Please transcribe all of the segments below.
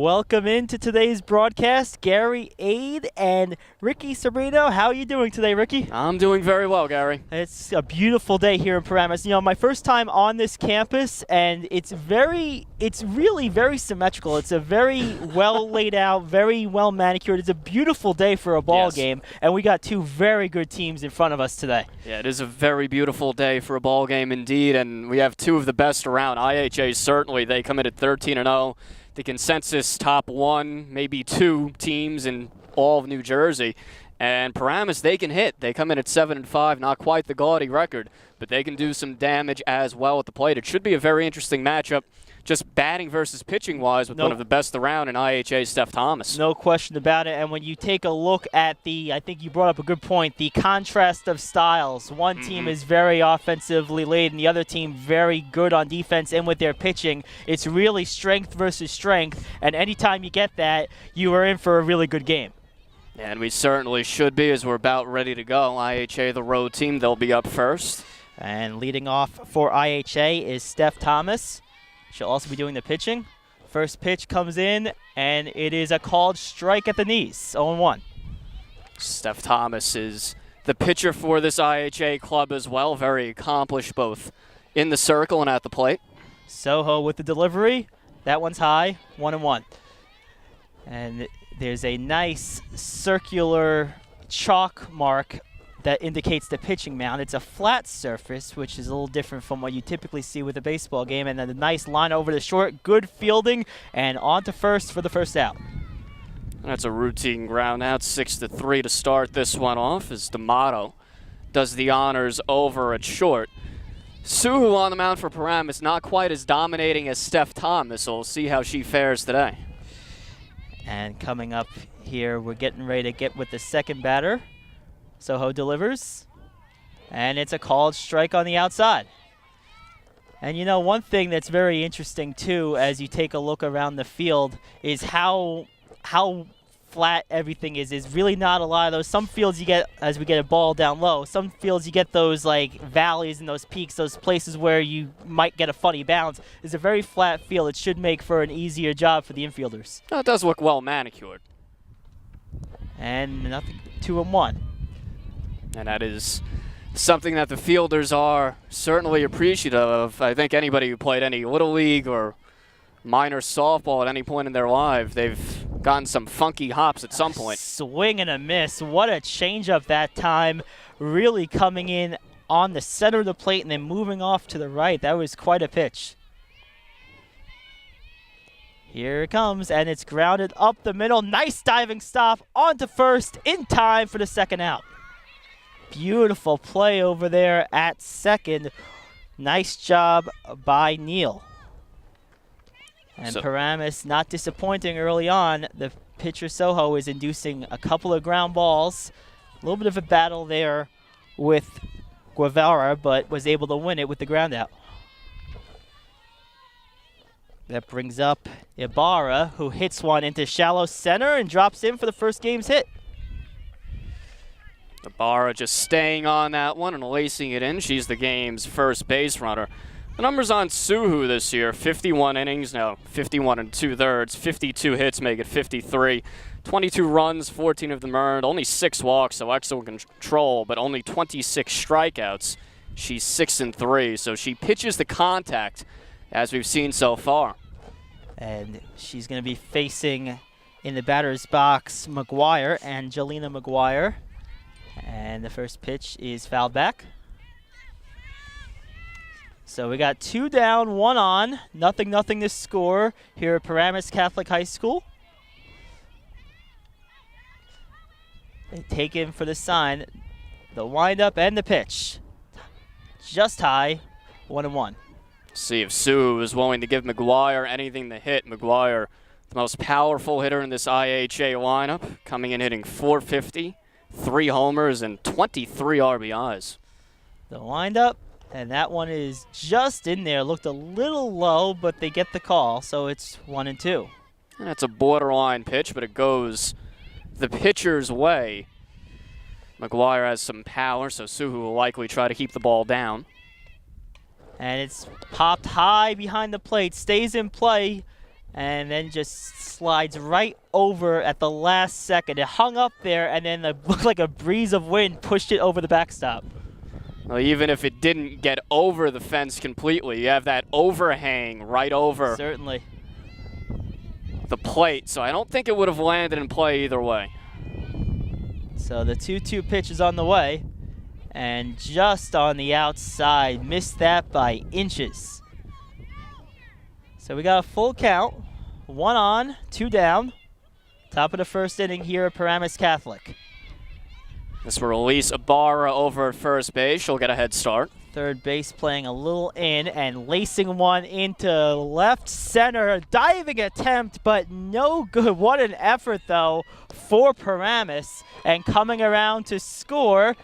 Welcome into today's broadcast, Gary Aid and Ricky Serino. How are you doing today, Ricky? I'm doing very well, Gary. It's a beautiful day here in Paramus. You know, my first time on this campus, and it's really very symmetrical. It's a very well laid out, very well manicured. It's a beautiful day for a ball game, and we got two very good teams in front of us today. Yeah, it is a very beautiful day for a ball game indeed, and we have two of the best around. IHA, certainly, they come in at 13-0. The consensus top one, maybe two teams in all of New Jersey. And Paramus, they can hit. They come in at 7-5, not quite the gaudy record, but they can do some damage as well at the plate. It should be a very interesting matchup, just batting versus pitching-wise, with one of the best around in IHA, Steph Thomas. No question about it. And when you take a look at I think you brought up a good point, the contrast of styles. One team is very offensively laden, the other team very good on defense and with their pitching. It's really strength versus strength, and anytime you get that, you are in for a really good game. And we certainly should be, as we're about ready to go. IHA, the road team, they'll be up first. And leading off for IHA is Steph Thomas. She'll also be doing the pitching. First pitch comes in, and it is a called strike at the knees, 0-1. Steph Thomas is the pitcher for this IHA club as well. Very accomplished both in the circle and at the plate. Soho with the delivery. That one's high, 1-1. And there's a nice circular chalk mark that indicates the pitching mound. It's a flat surface, which is a little different from what you typically see with a baseball game. And then a nice line over the short, good fielding, and on to first for the first out. That's a routine ground out, 6-3 to start this one off, as D'Amato does the honors over at short. Suhu on the mound for Paramus, not quite as dominating as Steph Thomas, so we'll see how she fares today. And coming up here, we're getting ready to get with the second batter. Soho delivers, and it's a called strike on the outside. And you know, one thing that's very interesting too, as you take a look around the field, is how flat everything is. There's really not a lot of those. Some fields you get, as we get a ball down low, some fields you get those like valleys and those peaks, those places where you might get a funny bounce. It's a very flat field. It should make for an easier job for the infielders. Oh, it does look well manicured. And nothing, 2-1. And that is something that the fielders are certainly appreciative of. I think anybody who played any Little League or minor softball at any point in their life, they've gotten some funky hops at some point. Swing and a miss. What a changeup that time. Really coming in on the center of the plate and then moving off to the right. That was quite a pitch. Here it comes, and it's grounded up the middle. Nice diving stop onto first in time for the second out. Beautiful play over there at second. Nice job by Neal. And Paramus not disappointing early on. The pitcher Soho is inducing a couple of ground balls. A little bit of a battle there with Guevara, but was able to win it with the ground out. That brings up Ibarra, who hits one into shallow center and drops in for the first game's hit. Ibarra just staying on that one and lacing it in. She's the game's first base runner. The numbers on Suhu this year, 51 innings, no, 51 2/3, 52 hits make it 53. 22 runs, 14 of them earned, only 6 walks, so excellent control, but only 26 strikeouts. She's 6-3, so she pitches the contact as we've seen so far. And she's going to be facing in the batter's box Angelina McGuire. And the first pitch is fouled back. So we got 2 down, 1 on. Nothing to score here at Paramus Catholic High School. They take in for the sign, the windup and the pitch. Just high, 1-1. See if Sue is willing to give McGuire anything to hit. McGuire, the most powerful hitter in this IHA lineup, coming in hitting .450. 3 homers and 23 RBIs. The windup, and that one is just in there. Looked a little low, but they get the call, so it's 1-2. And that's a borderline pitch, but it goes the pitcher's way. McGuire has some power, so Suhu will likely try to keep the ball down. And it's popped high behind the plate, stays in play, and then just slides right over at the last second. It hung up there, and then it looked like a breeze of wind pushed it over the backstop. Well, even if it didn't get over the fence completely, you have that overhang right over Certainly. the plate, so I don't think it would have landed in play either way. So the 2-2 pitch is on the way, and just on the outside, missed that by inches. So we got a full count, 1 on, 2 down. Top of the first inning here at Paramus Catholic. This will release Ibarra over at first base. She'll get a head start. Third base playing a little in and lacing one into left center. A diving attempt, but no good. What an effort, though, for Paramus. And coming around to score,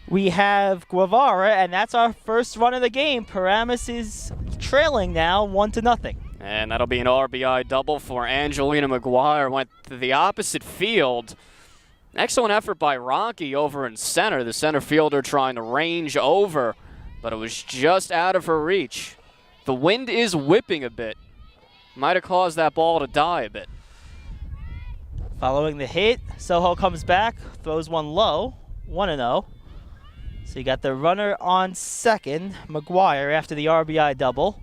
we have Guevara, and that's our first run of the game. Paramus is trailing now 1-0. And that'll be an RBI double for Angelina McGuire. Went to the opposite field. Excellent effort by Rocky over in center. The center fielder trying to range over, but it was just out of her reach. The wind is whipping a bit. Might have caused that ball to die a bit. Following the hit, Soho comes back, throws one low, 1-0. So you got the runner on second, McGuire, after the RBI double.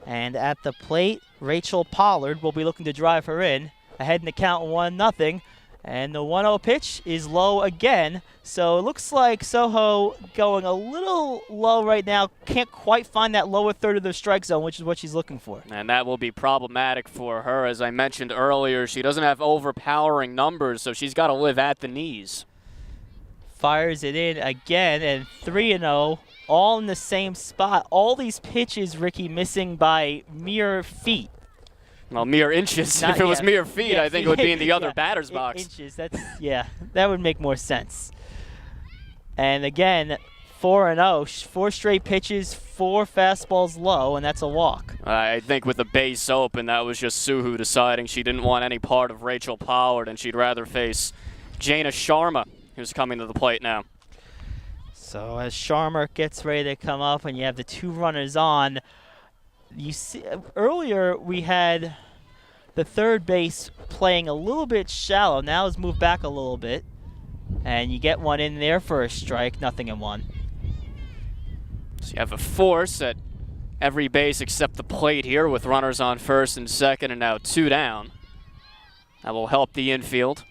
And at the plate, Rachel Pollard will be looking to drive her in. Ahead in the count 1-0. And the 1-0 pitch is low again. So it looks like Soho going a little low right now. Can't quite find that lower third of the strike zone, which is what she's looking for. And that will be problematic for her. As I mentioned earlier, she doesn't have overpowering numbers, so she's got to live at the knees. Fires it in again, and 3-0, all in the same spot. All these pitches, Ricky, missing by mere feet. Well, mere inches. If it was mere feet, I think it would be in the other batter's box. Inches, yeah, that would make more sense. And again, 4-0, 4 straight pitches, 4 fastballs low, and that's a walk. I think with the base open, that was just Suhu deciding she didn't want any part of Rachel Pollard, and she'd rather face Jaina Sharma, who's coming to the plate now. So as Sharma gets ready to come up, and you have the 2 runners on, you see earlier we had the third base playing a little bit shallow. Now it's moved back a little bit, and you get one in there for a strike, 0-1. So you have a force at every base except the plate here with runners on first and second, and now 2 down. That will help the infield.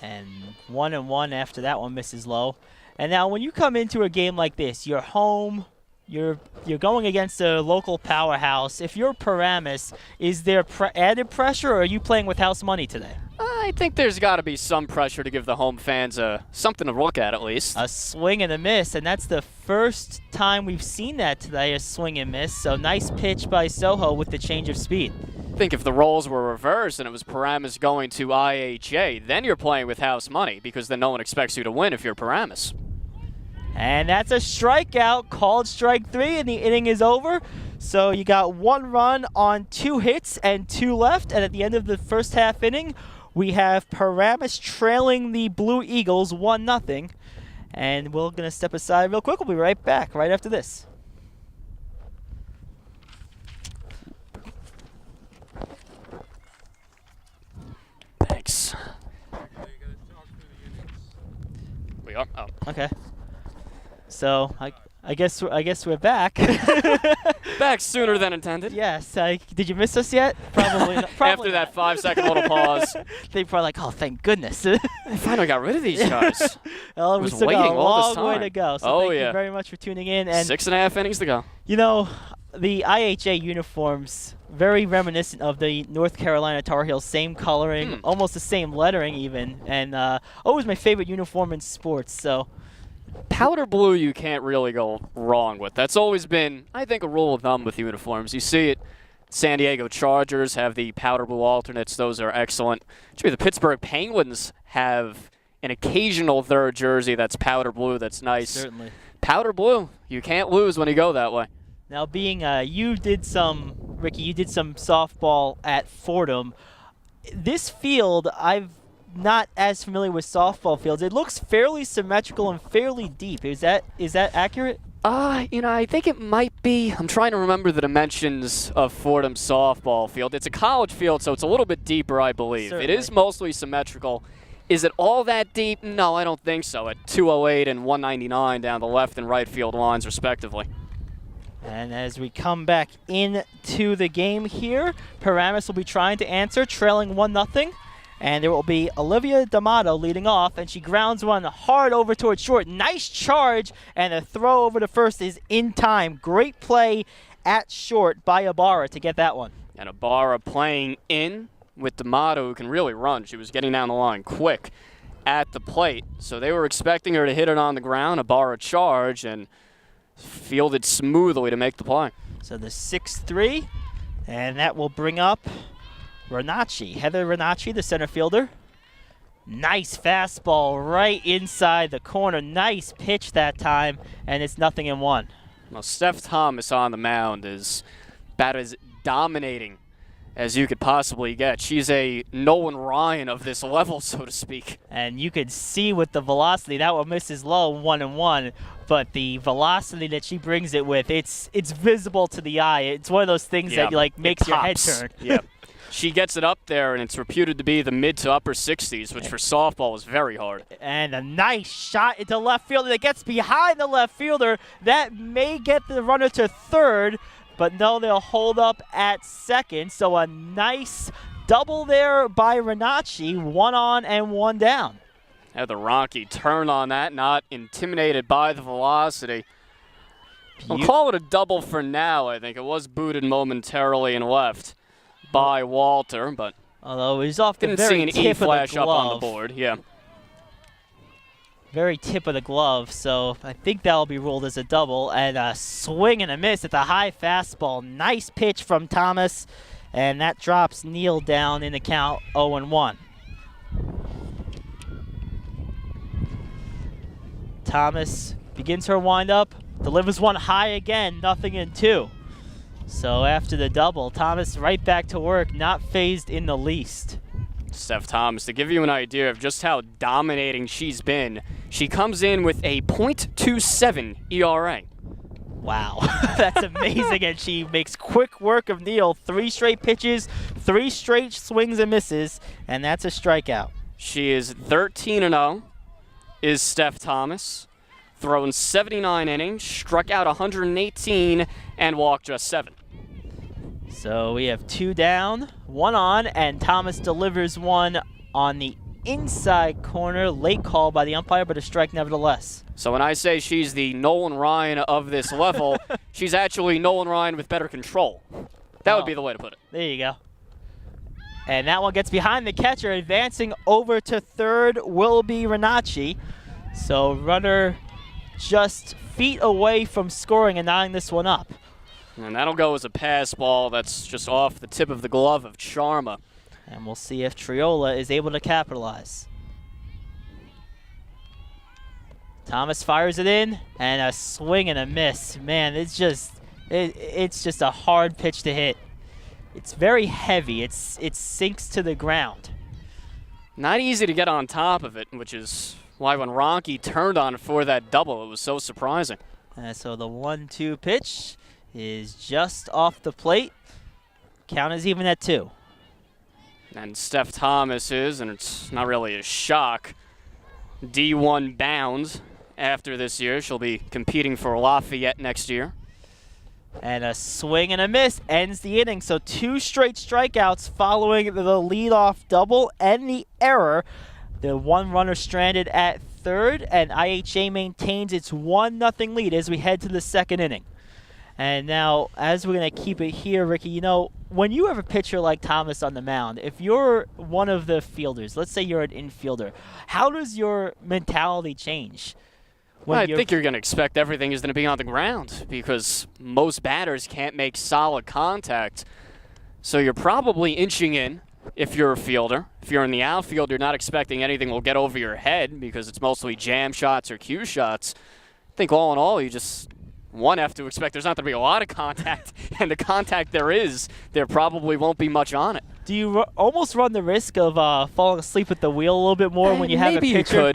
And 1-1 after that one misses low. And now when you come into a game like this, you're home. You're going against a local powerhouse. If you're Paramus, is there added pressure, or are you playing with house money today? I think there's got to be some pressure to give the home fans something to look at least. A swing and a miss, and that's the first time we've seen that today, a swing and miss. So nice pitch by Soho with the change of speed. I think if the roles were reversed and it was Paramus going to IHA, then you're playing with house money, because then no one expects you to win if you're Paramus. And that's a strikeout, called strike 3, and the inning is over. So you got 1 run on 2 hits and 2 left. And at the end of the first half inning, we have Paramus trailing the Blue Eagles 1-0. And we're going to step aside real quick. We'll be right back right after this. Thanks. We are? Oh. Okay. So I guess we're back. Back sooner than intended. Yes. Did you miss us yet? Probably not. After that 5-second little pause. They probably like, oh, thank goodness. I finally got rid of these guys. Well, we still got a long way to go. So thank you very much for tuning in. And 6.5 innings to go. You know, the IHA uniforms, very reminiscent of the North Carolina Tar Heels, same coloring, almost the same lettering even, and always my favorite uniform in sports. So powder blue you can't really go wrong with. That's always been, I think, a rule of thumb with uniforms. You see it, San Diego Chargers have the powder blue alternates. Those are excellent. Actually, the Pittsburgh Penguins have an occasional third jersey that's powder blue that's nice. Certainly. Powder blue, you can't lose when you go that way. Now, being Ricky, you did some softball at Fordham. This field, I've not as familiar with softball fields. It looks fairly symmetrical and fairly deep. Is that accurate? I think it might be. I'm trying to remember the dimensions of Fordham softball field. It's a college field, so it's a little bit deeper, I believe. Certainly. It is mostly symmetrical. Is it all that deep? No, I don't think so. At 208 and 199 down the left and right field lines, respectively. And as we come back into the game here, Paramus will be trying to answer, trailing 1-0. And there will be Olivia D'Amato leading off, and she grounds one hard over towards short. Nice charge, and the throw over to first is in time. Great play at short by Ibarra to get that one. And Ibarra playing in with D'Amato, who can really run. She was getting down the line quick at the plate. So they were expecting her to hit it on the ground. Ibarra charge and fielded smoothly to make the play. So the 6-3, and that will bring up Renacci, Heather Renacci, the center fielder. Nice fastball right inside the corner. Nice pitch that time, and it's 0-1. Well, Steph Thomas on the mound is about as dominating as you could possibly get. She's a Nolan Ryan of this level, so to speak. And you could see with the velocity, that one misses low, 1-1, but the velocity that she brings it with, it's visible to the eye. It's one of those things that makes your head turn. Yeah. She gets it up there, and it's reputed to be the mid to upper 60s, which for softball is very hard. And a nice shot into left field that gets behind the left fielder. That may get the runner to third, but no, they'll hold up at second. So a nice double there by Renacci, 1 on and 1 down. Had the Rocky turn on that, not intimidated by the velocity. I'll call it a double for now, I think. It was booted momentarily and left by Walter, but although he's off the didn't very see an tip E of the flash up on the glove. board. Yeah. Very tip of the glove, so I think that'll be ruled as a double. And a swing and a miss at the high fastball. Nice pitch from Thomas, and that drops Neal down in the count 0-1. Thomas begins her windup, delivers one high again, 0-2. So after the double, Thomas right back to work, not phased in the least. Steph Thomas, to give you an idea of just how dominating she's been, she comes in with a .27 ERA. Wow, that's amazing, and she makes quick work of Neal. 3 straight pitches, 3 straight swings and misses, and that's a strikeout. She is 13-0, is Steph Thomas. Thrown 79 innings, struck out 118, and walked just 7. So we have 2 down, 1 on, and Thomas delivers one on the inside corner. Late call by the umpire, but a strike nevertheless. So when I say she's the Nolan Ryan of this level, she's actually Nolan Ryan with better control. That would be the way to put it. There you go. And that one gets behind the catcher. Advancing over to third will be Renacci. So runner just feet away from scoring and notching this one up. And that'll go as a pass ball that's just off the tip of the glove of Sharma. And we'll see if Triola is able to capitalize. Thomas fires it in, and a swing and a miss. Man, it's just a hard pitch to hit. It's very heavy. It sinks to the ground. Not easy to get on top of it, which is why when Ronke turned on it for that double, it was so surprising. So the 1-2 pitch is just off the plate. Count is even at 2. And Steph Thomas is, and it's not really a shock, D1 bound after this year. She'll be competing for Lafayette next year. And a swing and a miss ends the inning. So 2 straight strikeouts following the leadoff double and the error. The 1 runner stranded at third, and IHA maintains its 1-0 lead as we head to the 2nd inning. And now, as we're going to keep it here, Ricky, you know, when you have a pitcher like Thomas on the mound, if you're one of the fielders, let's say you're an infielder, how does your mentality change? Well, I think you're going to expect everything is going to be on the ground because most batters can't make solid contact. So you're probably inching in if you're a fielder. If you're in the outfield, you're not expecting anything will get over your head because it's mostly jam shots or cue shots. I think all in all, you just have to expect there's not going to be a lot of contact, and the contact there probably won't be much on it. Do you almost run the risk of falling asleep at the wheel a little bit more when you have a pitcher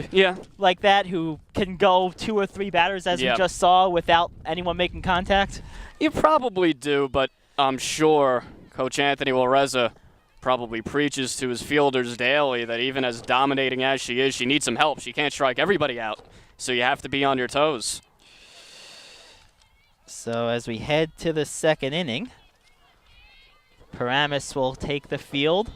like that who can go 2 or 3 batters, as we Yeah. just saw, without anyone making contact? You probably do, but I'm sure Coach Anthony Loreza probably preaches to his fielders daily that even as dominating as she is, she needs some help. She can't strike everybody out, so you have to be on your toes. So as we head to the second inning, Paramus will take the field.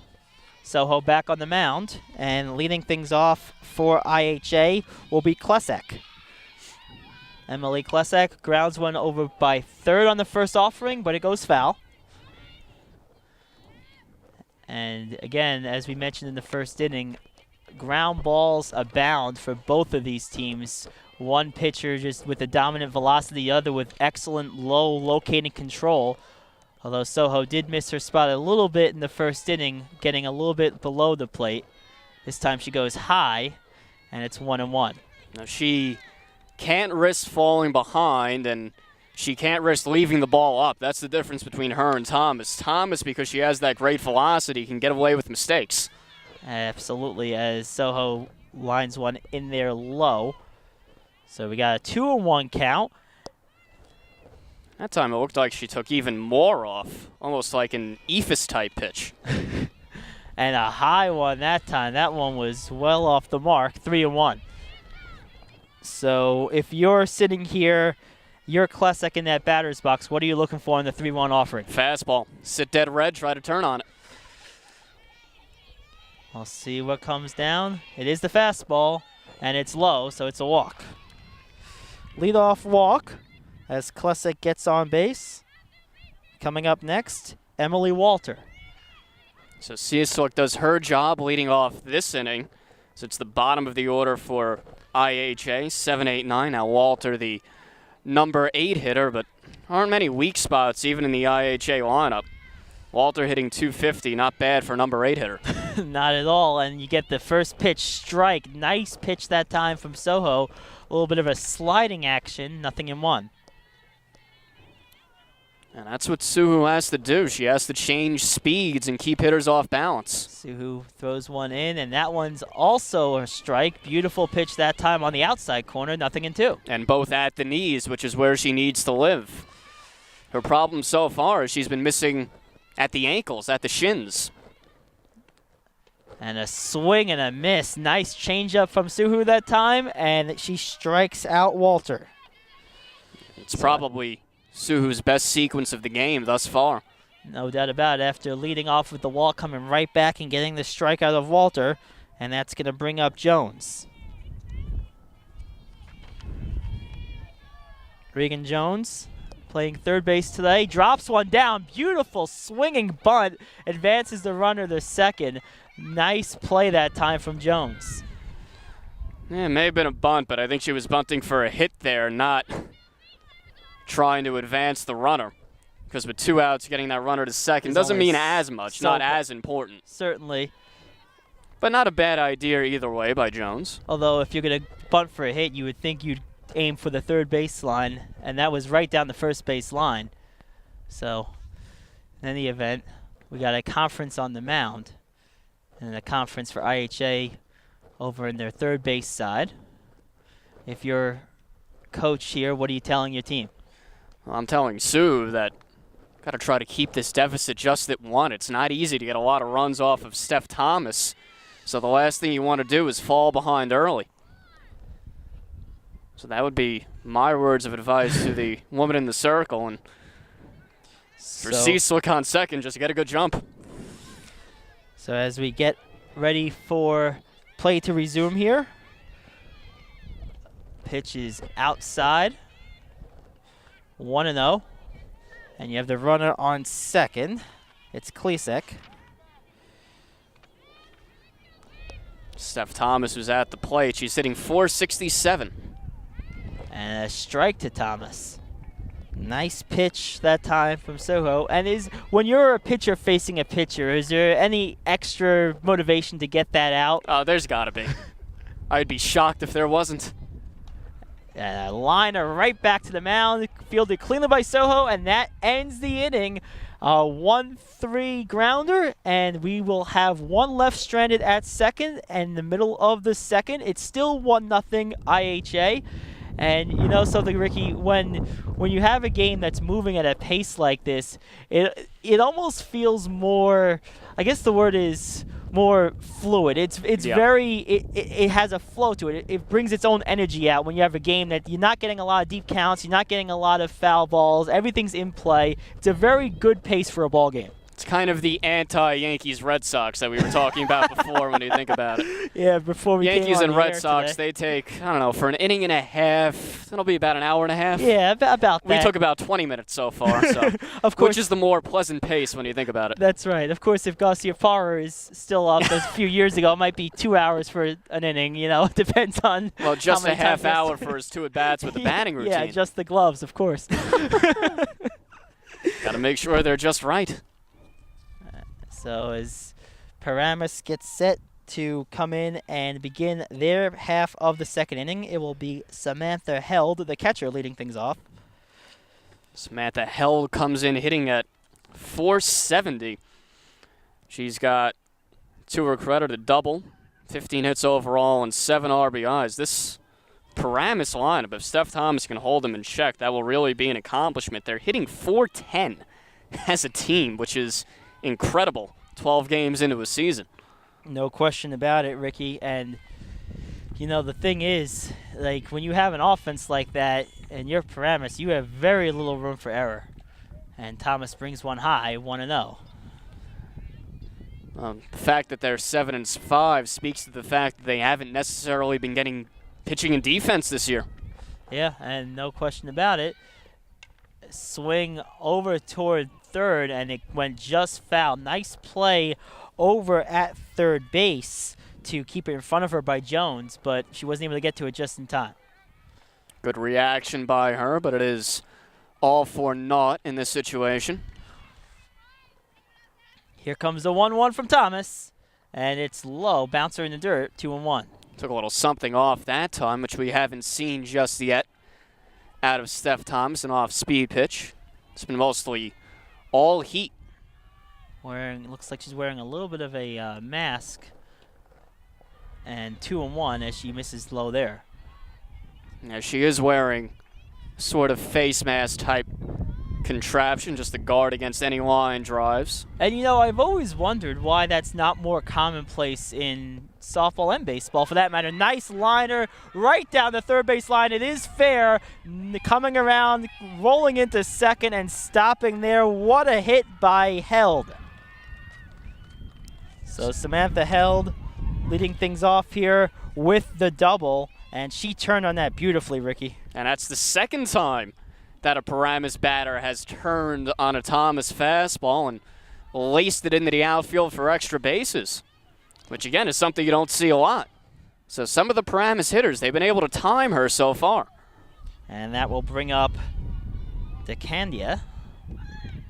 Soho back on the mound, and leading things off for IHA will be Klesek. Emily Klesek grounds one over by third on the first offering, but it goes foul. And again, as we mentioned in the first inning, ground balls abound for both of these teams. One pitcher just with a dominant velocity, the other with excellent low locating control. Although Soho did miss her spot a little bit in the first inning, getting a little bit below the plate. This time she goes high, and it's 1-1. Now she can't risk falling behind, and she can't risk leaving the ball up. That's the difference between her and Thomas. Thomas, because she has that great velocity, can get away with mistakes. Absolutely, as Soho lines one in there low. So we got a 2-1 count. That time it looked like she took even more off, almost like an Ephus-type pitch. And a high one that time. That one was well off the mark, 3-1. So if you're sitting here, you're Klesek in that batter's box, what are you looking for in the 3-1 offering? Fastball. Sit dead red, try to turn on it. I'll see what comes down. It is the fastball, and it's low, so it's a walk. Leadoff walk as Klesek gets on base. Coming up next, Emily Walter. So Cieslik does her job leading off this inning. So it's the bottom of the order for IHA, 7, 8, 9. Now Walter, the number 8 hitter, but aren't many weak spots even in the IHA lineup. Walter hitting .250, not bad for a number 8 hitter. Not at all, and you get the first pitch strike. Nice pitch that time from Soho. A little bit of a sliding action, nothing in one. And that's what Suhu has to do. She has to change speeds and keep hitters off balance. Suhu throws one in, and that one's also a strike. Beautiful pitch that time on the outside corner, nothing in two. And both at the knees, which is where she needs to live. Her problem so far is she's been missing at the ankles, at the shins. And a swing and a miss. Nice changeup from Suhu that time, and she strikes out Walter. It's probably Suhu's best sequence of the game thus far. No doubt about it, after leading off with the wall, coming right back and getting the strikeout of Walter, and that's going to bring up Jones. Regan Jones playing third base today, drops one down, beautiful swinging bunt, advances the runner to second. Nice play that time from Jones. Yeah, it may have been a bunt, but I think she was bunting for a hit there, not trying to advance the runner. Because with 2 outs, getting that runner to second doesn't mean as much, not as important. Certainly. But not a bad idea either way by Jones. Although if you're going to bunt for a hit, you would think you'd aim for the third base line, and that was right down the first base line. So, in any event, we got a conference on the mound, and a conference for IHA over in their third base side. If you're coach here, what are you telling your team? Well, I'm telling Sue that got to try to keep this deficit just at 1. It's not easy to get a lot of runs off of Steph Thomas, so the last thing you want to do is fall behind early. So that would be my words of advice to the woman in the circle. And for Cieslik on second, just get a good jump. So as we get ready for play to resume here, pitch is outside, 1-0, and you have the runner on second. It's Klesek. Steph Thomas was at the plate. She's hitting .467. And a strike to Thomas. Nice pitch that time from Soho. And when you're a pitcher facing a pitcher, is there any extra motivation to get that out? Oh, there's got to be. I'd be shocked if there wasn't. Liner right back to the mound, fielded cleanly by Soho, and that ends the inning. 1-3 grounder, and we will have one left stranded at second. And in the middle of the second, it's still 1-0 IHA. And you know something, Ricky, when you have a game that's moving at a pace like this, it almost feels more, I guess the word is more fluid. It's very, it has a flow to it. It brings its own energy out when you have a game that you're not getting a lot of deep counts, you're not getting a lot of foul balls, everything's in play. It's a very good pace for a ball game. It's kind of the anti-Yankees Red Sox that we were talking about before when you think about it. Yeah, before we Yankees came on and the Red air Sox, today. they take, I don't know, for an inning and a half, that'll be about an hour and a half. Yeah, about that. We took about 20 minutes so far, so of course, which is the more pleasant pace when you think about it. That's right. Of course, if Garcia Parra is still up a few years ago, it might be 2 hours for an inning. You know, it depends on. Well, just how many a half times hour for his 2 at-bats with the batting routine. Yeah, just the gloves, of course. Got to make sure they're just right. So as Paramus gets set to come in and begin their half of the second inning, it will be Samantha Held, the catcher, leading things off. Samantha Held comes in hitting at .470. She's got, to her credit, a double, 15 hits overall, and 7 RBIs. This Paramus lineup, if Steph Thomas can hold them in check, that will really be an accomplishment. They're hitting .410 as a team, which is incredible. 12 games into a season. No question about it, Ricky. And, you know, the thing is, like, when you have an offense like that and you're Paramus, you have very little room for error. And Thomas brings one high, 1-0. The fact that they're 7-5 speaks to the fact that they haven't necessarily been getting pitching and defense this year. Yeah, and no question about it. Swing over toward third, and it went just foul. Nice play over at third base to keep it in front of her by Jones, but she wasn't able to get to it just in time. Good reaction by her, but it is all for naught in this situation. Here comes the 1-1 from Thomas, and it's low. Bouncer in the dirt, 2-1. Took a little something off that time, which we haven't seen just yet out of Steph Thomas, an off-speed pitch. It's been mostly all heat. Looks like she's wearing a little bit of a mask. And 2-1 as she misses low there. Now she is wearing sort of face mask type contraption just to guard against any line drives. And you know, I've always wondered why that's not more commonplace in softball and baseball for that matter. Nice liner right down the third base line. It is fair. Coming around, rolling into second and stopping there. What a hit by Held. So Samantha Held leading things off here with the double, and she turned on that beautifully, Ricky. And that's the second time that a Paramus batter has turned on a Thomas fastball and laced it into the outfield for extra bases, which again is something you don't see a lot. So some of the Paramus hitters, they've been able to time her so far. And that will bring up DeCandia.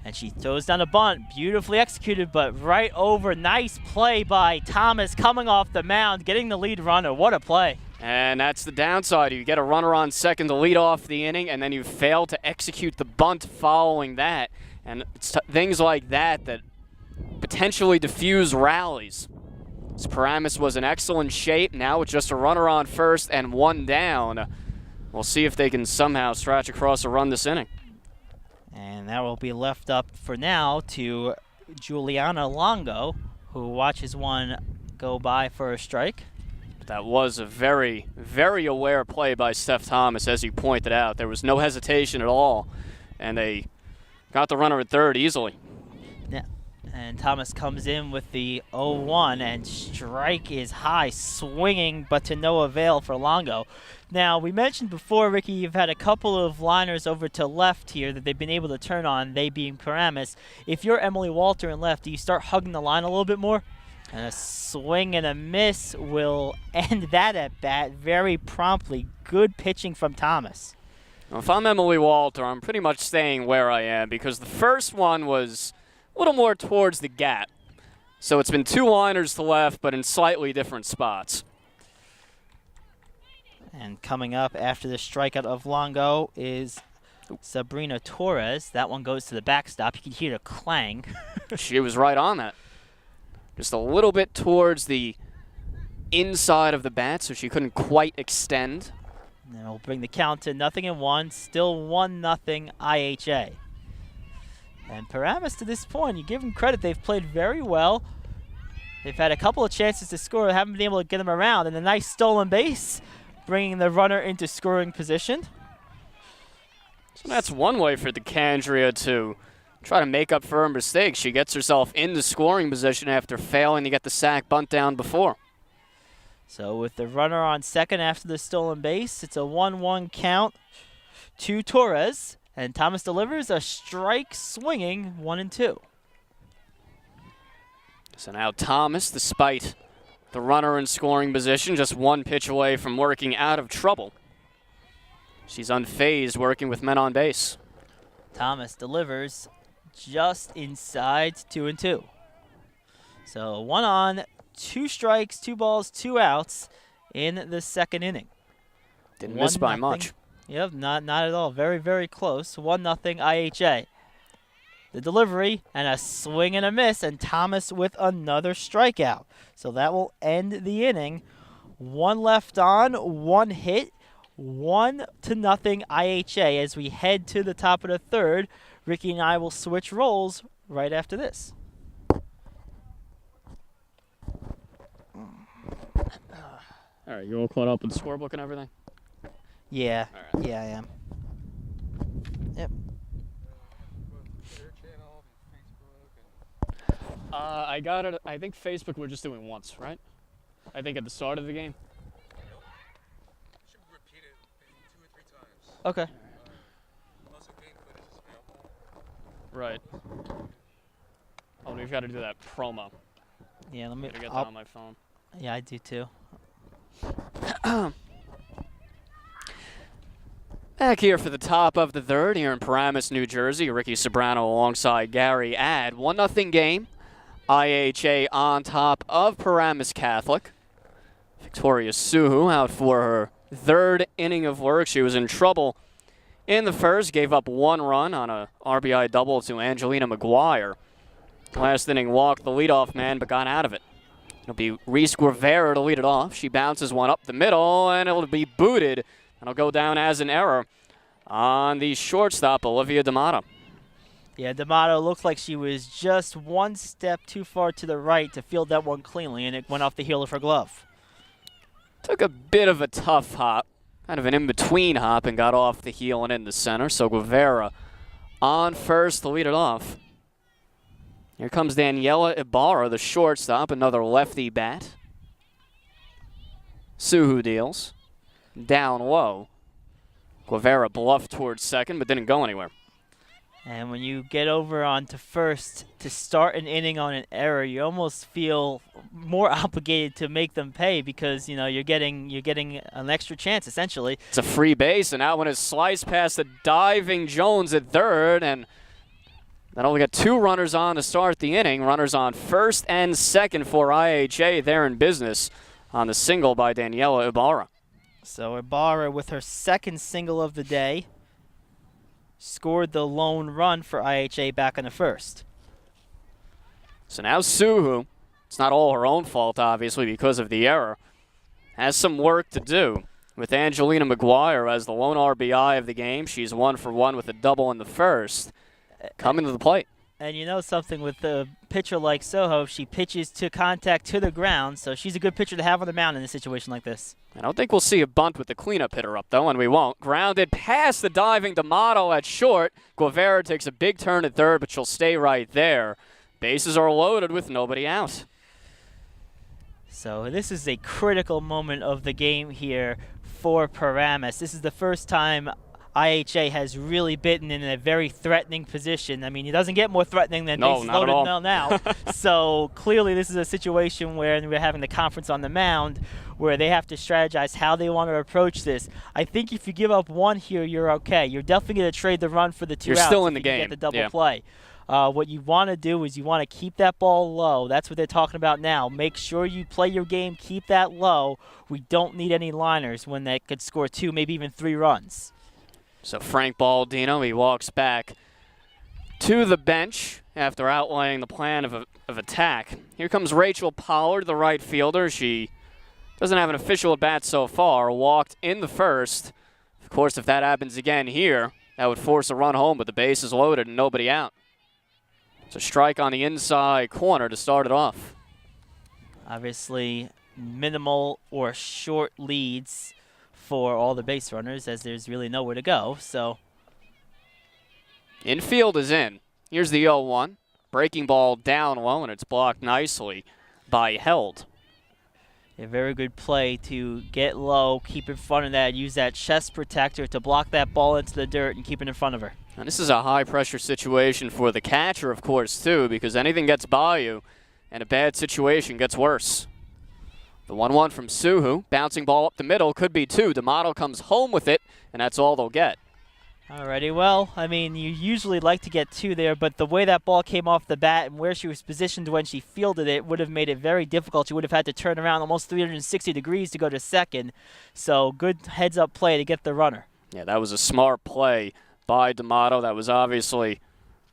And she throws down a bunt, beautifully executed, but right over. Nice play by Thomas coming off the mound, getting the lead runner. What a play. And that's the downside. You get a runner on second to lead off the inning, and then you fail to execute the bunt following that. And it's things like that that potentially diffuse rallies. So Paramus was in excellent shape. Now with just a runner on first and one down, we'll see if they can somehow stretch across a run this inning. And that will be left up for now to Juliana Longo, who watches one go by for a strike. That was a very, very aware play by Steph Thomas, as you pointed out. There was no hesitation at all, and they got the runner at third easily. Yeah. And Thomas comes in with the 0-1, and strike is high, swinging, but to no avail for Longo. Now, we mentioned before, Ricky, you've had a couple of liners over to left here that they've been able to turn on, they being Paramus. If you're Emily Walter in left, do you start hugging the line a little bit more? And a swing and a miss will end that at bat very promptly. Good pitching from Thomas. Well, if I'm Emily Walter, I'm pretty much staying where I am because the first one was a little more towards the gap. So it's been two liners to left, but in slightly different spots. And coming up after the strikeout of Longo is Sabrina Torres. That one goes to the backstop. You can hear the clang. She was right on that. Just a little bit towards the inside of the bat, so she couldn't quite extend. And we'll bring the count to 0-1. Still 1-0 IHA. And Paramus, to this point, you give them credit. They've played very well. They've had a couple of chances to score. Haven't been able to get them around. And a nice stolen base, bringing the runner into scoring position. So that's one way for the Candria to try to make up for her mistakes. She gets herself into scoring position after failing to get the sac bunt down before. So with the runner on second after the stolen base, it's a 1-1 count to Torres. And Thomas delivers a strike swinging 1-2. So now Thomas, despite the runner in scoring position, just one pitch away from working out of trouble. She's unfazed working with men on base. Thomas delivers just inside 2-2. So 1 on, 2 strikes, 2 balls, 2 outs in the second inning. Didn't miss by much. Yep, not at all. Very, very close. 1-0 IHA. The delivery and a swing and a miss, and Thomas with another strikeout. So that will end the inning. 1 left on, 1 hit, 1-0 IHA as we head to the top of the third. Ricky and I will switch roles right after this. All right, you all caught up with the scorebook and everything? Yeah, right. yeah, I am. Yep. I got it. I think Facebook we're just doing once, right? I think at the start of the game. Should repeat it maybe 2 or 3 times. Okay. Also, game footage is available. Right. Oh, we've got to do that promo. Yeah, let me. Gotta get that on my phone. Yeah, I do too. Back here for the top of the third here in Paramus, New Jersey. Ricky Sobrano alongside Gary Add. 1-0 game. IHA on top of Paramus Catholic. Victoria Suhu out for her third inning of work. She was in trouble in the first. Gave up 1 run on a RBI double to Angelina McGuire. Last inning walked the leadoff man but got out of it. It'll be Reese Guevara to lead it off. She bounces one up the middle, and it'll be booted. And it'll go down as an error on the shortstop, Olivia D'Amato. Yeah, D'Amato looked like she was just 1 step too far to the right to field that one cleanly, and it went off the heel of her glove. Took a bit of a tough hop, kind of an in-between hop, and got off the heel and in the center. So Guevara on first to lead it off. Here comes Daniela Ibarra, the shortstop, another lefty bat. Suhu deals. Down low. Guevara bluffed towards second, but didn't go anywhere. And when you get over onto first to start an inning on an error, you almost feel more obligated to make them pay because you're getting an extra chance essentially. It's a free base, and that one is sliced past the diving Jones at third, and that'll only get 2 runners on to start the inning. Runners on first and second for IHA. They're in business on the single by Daniela Ibarra. So Ibarra with her second single of the day scored the lone run for IHA back in the first. So now Suhu, it's not all her own fault obviously because of the error, has some work to do with Angelina McGuire as the lone RBI of the game. She's 1 for 1 with a double in the first. Coming to the plate. And you know something with a pitcher like Soho, she pitches to contact to the ground, so she's a good pitcher to have on the mound in a situation like this. I don't think we'll see a bunt with the cleanup hitter up, though, and we won't. Grounded past the diving D'Amato at short. Guevara takes a big turn at third, but she'll stay right there. Bases are loaded with nobody out. So this is a critical moment of the game here for Paramus. This is the first time IHA has really bitten in a very threatening position. I mean, it doesn't get more threatening than bases loaded now. So clearly this is a situation where we're having the conference on the mound where they have to strategize how they want to approach this. I think if you give up 1 here, you're okay. You're definitely going to trade the run for the 2 outs. You're still in the game. Get game. the double play. What you want to do is you want to keep that ball low. That's what they're talking about now. Make sure you play your game, keep that low. We don't need any liners when that could score 2, maybe even 3 runs. So Frank Baldino, he walks back to the bench after outlaying the plan of attack. Here comes Rachel Pollard, the right fielder. She doesn't have an official at bat so far. Walked in the first. Of course, if that happens again here, that would force a run home, but the base is loaded and nobody out. It's a strike on the inside corner to start it off. Obviously, minimal or short leads for all the base runners, as there's really nowhere to go. So infield is in. Here's the 0-1. Breaking ball down low, and it's blocked nicely by Held. A very good play to get low, keep in front of that, use that chest protector to block that ball into the dirt and keep it in front of her. And this is a high-pressure situation for the catcher, of course, too, because anything gets by you, and a bad situation gets worse. The 1-1 from Suhu, bouncing ball up the middle, could be 2. D'Amato comes home with it, and that's all they'll get. Alrighty, well, I mean, you usually like to get 2 there, but the way that ball came off the bat and where she was positioned when she fielded it would have made it very difficult. She would have had to turn around almost 360 degrees to go to second. So good heads-up play to get the runner. Yeah, that was a smart play by D'Amato. That was obviously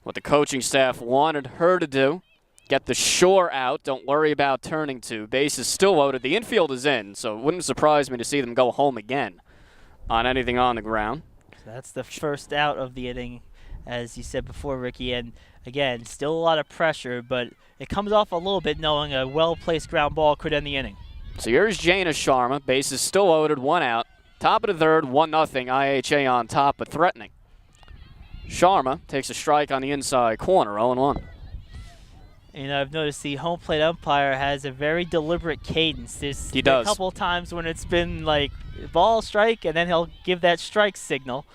what the coaching staff wanted her to do. Get the shore out. Don't worry about turning 2. Base is still loaded. The infield is in, so it wouldn't surprise me to see them go home again on anything on the ground. So that's the first out of the inning, as you said before, Ricky. And again, still a lot of pressure, but it comes off a little bit knowing a well-placed ground ball could end the inning. So here's Jaina Sharma. Base is still loaded. 1 out. Top of the third, 1-0. IHA on top, but threatening. Sharma takes a strike on the inside corner, 0-1. And I've noticed the home plate umpire has a very deliberate cadence. There's He does. a couple of times when it's been like ball, strike, and then he'll give that strike signal.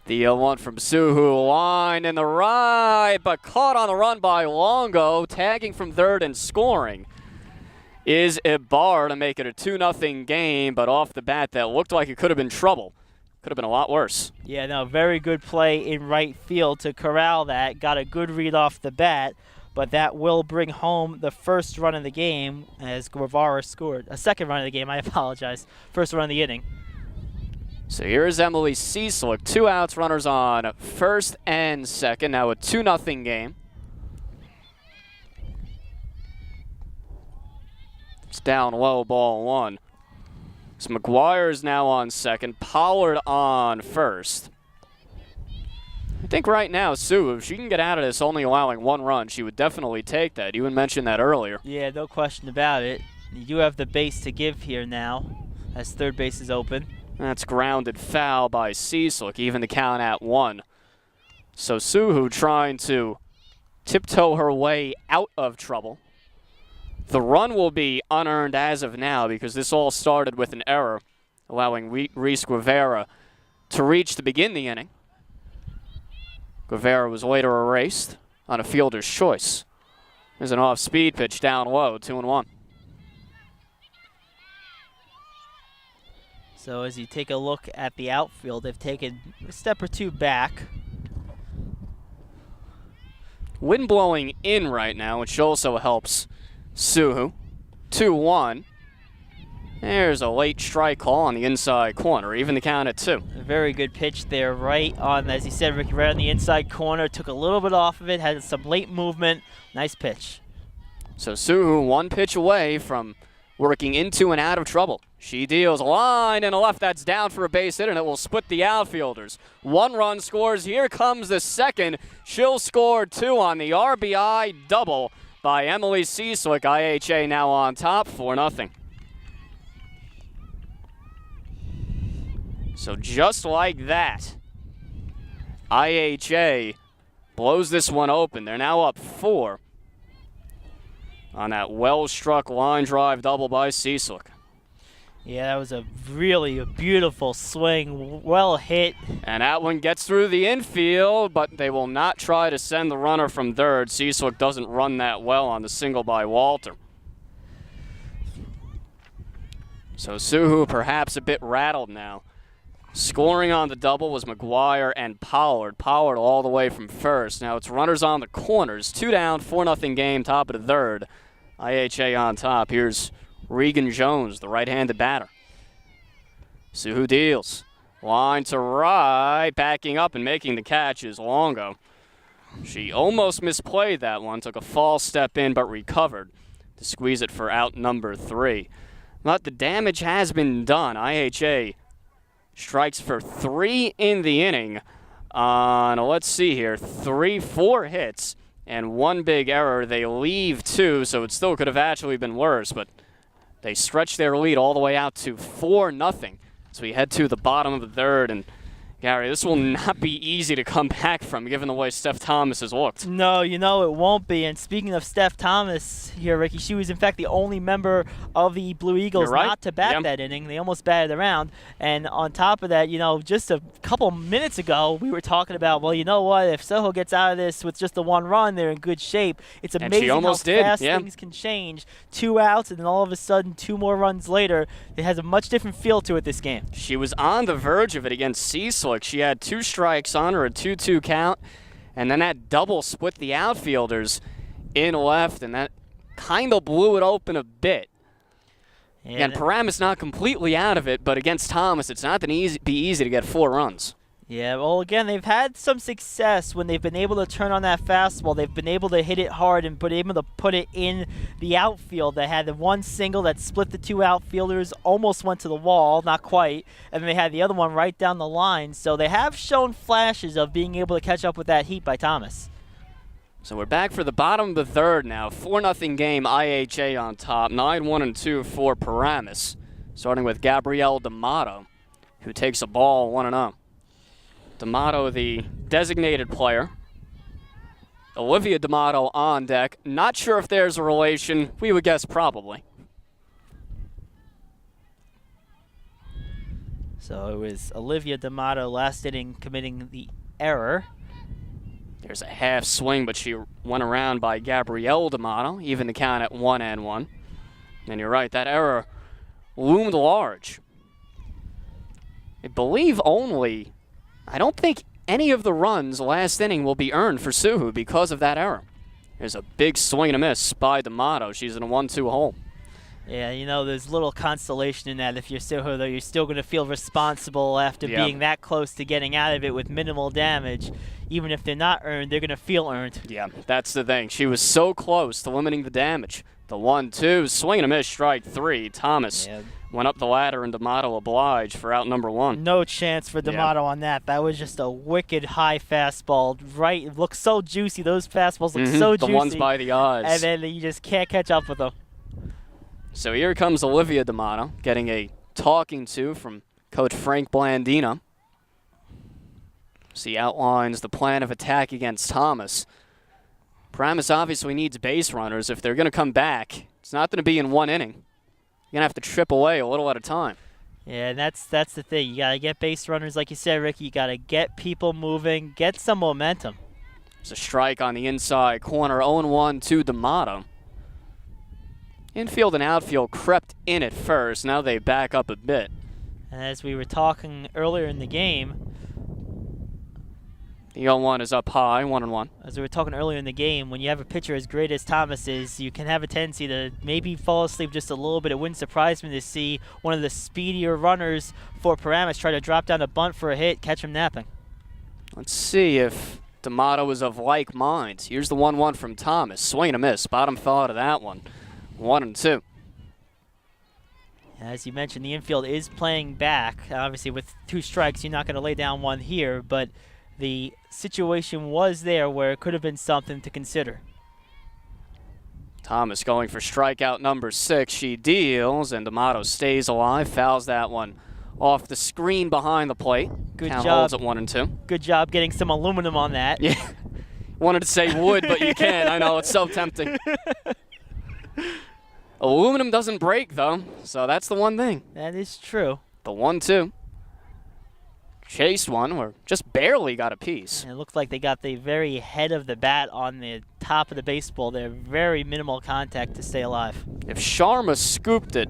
The 0-1 from Suhu, line in the right, but caught on the run by Longo, tagging from third and scoring is Ibarra to make it a 2-0 game, but off the bat that looked like it could have been trouble. Could have been a lot worse. Yeah, no, very good play in right field to corral that. Got a good read off the bat, but that will bring home the first run of the game as Guevara scored. A second run of the game, I apologize. First run of the inning. So here's Emily Cecil, 2 outs, runners on first and second. Now a 2-0 game. It's down low, ball 1. So McGuire is now on second, Pollard on first. I think right now, Sue, if she can get out of this only allowing 1 run, she would definitely take that. You had mentioned that earlier. Yeah, no question about it. You do have the base to give here now as third base is open. That's grounded foul by Cecil, even the count at 1. So Suhu trying to tiptoe her way out of trouble. The run will be unearned as of now because this all started with an error, allowing Reese Guevara to reach to begin the inning. Guevara was later erased on a fielder's choice. There's an off-speed pitch down low, 2-1. So as you take a look at the outfield, they've taken a step or 2 back. Wind blowing in right now, which also helps Suhu. 2-1. There's a late strike call on the inside corner, even the count at 2. A very good pitch there, right on, as you said, Ricky, right on the inside corner. Took a little bit off of it, had some late movement. Nice pitch. So Suhu 1 pitch away from working into and out of trouble. She deals a line and a left that's down for a base hit, and it will split the outfielders. 1 run scores. Here comes the second. She'll score 2 on the RBI double by Emily Cecilic. IHA now on top, 4-0. So just like that, IHA blows this one open. They're now up 4 on that well-struck line drive double by Cecilic. Yeah, that was a really beautiful swing, well hit. And that one gets through the infield, but they will not try to send the runner from third. Cecilic doesn't run that well on the single by Walter. So Suhu perhaps a bit rattled now. Scoring on the double was McGuire and Pollard. Pollard all the way from first. Now it's runners on the corners. 2 down, 4-0 game, top of the third. IHA on top. Here's Regan Jones, the right-handed batter. Suhu deals. Line to right, backing up and making the catch is Longo. She almost misplayed that one, took a false step in but recovered to squeeze it for out number 3. But the damage has been done. IHA strikes for 3 in the inning on, let's see here, 4 hits and 1 big error. They leave 2, so it still could have actually been worse, but they stretch their lead all the way out to 4-0. So we head to the bottom of the third, and Gary, this will not be easy to come back from given the way Steph Thomas has looked. No, you know it won't be. And speaking of Steph Thomas here, Ricky, she was in fact the only member of the Blue Eagles not to bat that inning. They almost batted around. And on top of that, you know, just a couple minutes ago, we were talking about, well, you know what, if Soho gets out of this with just the 1 run, they're in good shape. It's amazing how fast things can change. 2 outs, and then all of a sudden, 2 more runs later. It has a much different feel to it this game. She was on the verge of it against Cecil. She had 2 strikes on her, a 2-2 count, and then that double split the outfielders in left, and that kind of blew it open a bit. Yeah, and Paramus not completely out of it, but against Thomas, it's not going to be easy to get 4 runs. Yeah, well, again, they've had some success when they've been able to turn on that fastball. They've been able to hit it hard and able to put it in the outfield. They had the 1 single that split the 2 outfielders, almost went to the wall, not quite, and then they had the other one right down the line. So they have shown flashes of being able to catch up with that heat by Thomas. So we're back for the bottom of the third now. 4-0 game, IHA on top. 9-1-2 for Paramus, starting with Gabrielle D'Amato, who takes a ball 1-0. D'Amato, the designated player. Olivia D'Amato on deck. Not sure if there's a relation. We would guess probably. So it was Olivia D'Amato last inning committing the error. There's a half swing, but she went around by Gabrielle D'Amato, even the count at 1-1. And you're right, that error loomed large. I believe only, I don't think any of the runs last inning will be earned for Suhu because of that error. There's a big swing and a miss by D'Amato. She's in a 1-2 hole. Yeah, you know, there's little consolation in that. If you're Suhu, though, you're still going to feel responsible after being that close to getting out of it with minimal damage. Even if they're not earned, they're going to feel earned. Yeah, that's the thing. She was so close to limiting the damage. The 1-2, swing and a miss, strike 3. Thomas went up the ladder, and D'Amato obliged for out number 1. No chance for D'Amato on that. That was just a wicked high fastball. Right, it looks so juicy. Those fastballs look so juicy. The ones by the eyes. And then you just can't catch up with them. So here comes Olivia D'Amato, getting a talking to from Coach Frank Blandino. He outlines the plan of attack against Thomas. Paramus obviously needs base runners. If they're going to come back, it's not going to be in 1 inning. You're going to have to chip away a little at a time. Yeah, and that's the thing. You got to get base runners, like you said, Ricky. You got to get people moving, get some momentum. There's a strike on the inside corner, 0-1 to D'Amato. Infield and outfield crept in at first. Now they back up a bit. And as we were talking earlier in the game, the 0-1 is up high, 1-1. As we were talking earlier in the game, when you have a pitcher as great as Thomas is, you can have a tendency to maybe fall asleep just a little bit. It wouldn't surprise me to see one of the speedier runners for Paramus try to drop down a bunt for a hit, catch him napping. Let's see if D'Amato is of like mind. Here's the 1-1 from Thomas. Swing and a miss. Bottom fell out of that one. 1-2. As you mentioned, the infield is playing back. Obviously, with 2 strikes, you're not going to lay down 1 here, but the situation was there where it could have been something to consider. Thomas going for strikeout number 6. She deals, and D'Amato stays alive. Fouls that one off the screen behind the plate. Good Count job. Holds at 1-2. Good job getting some aluminum on that. Yeah. Wanted to say wood, but you can't. I know, it's so tempting. Aluminum doesn't break, though, so that's the one thing. That is true. The 1-2. Chased one, or just barely got a piece. And it looked like they got the very head of the bat on the top of the baseball there. Very minimal contact to stay alive. If Sharma scooped it,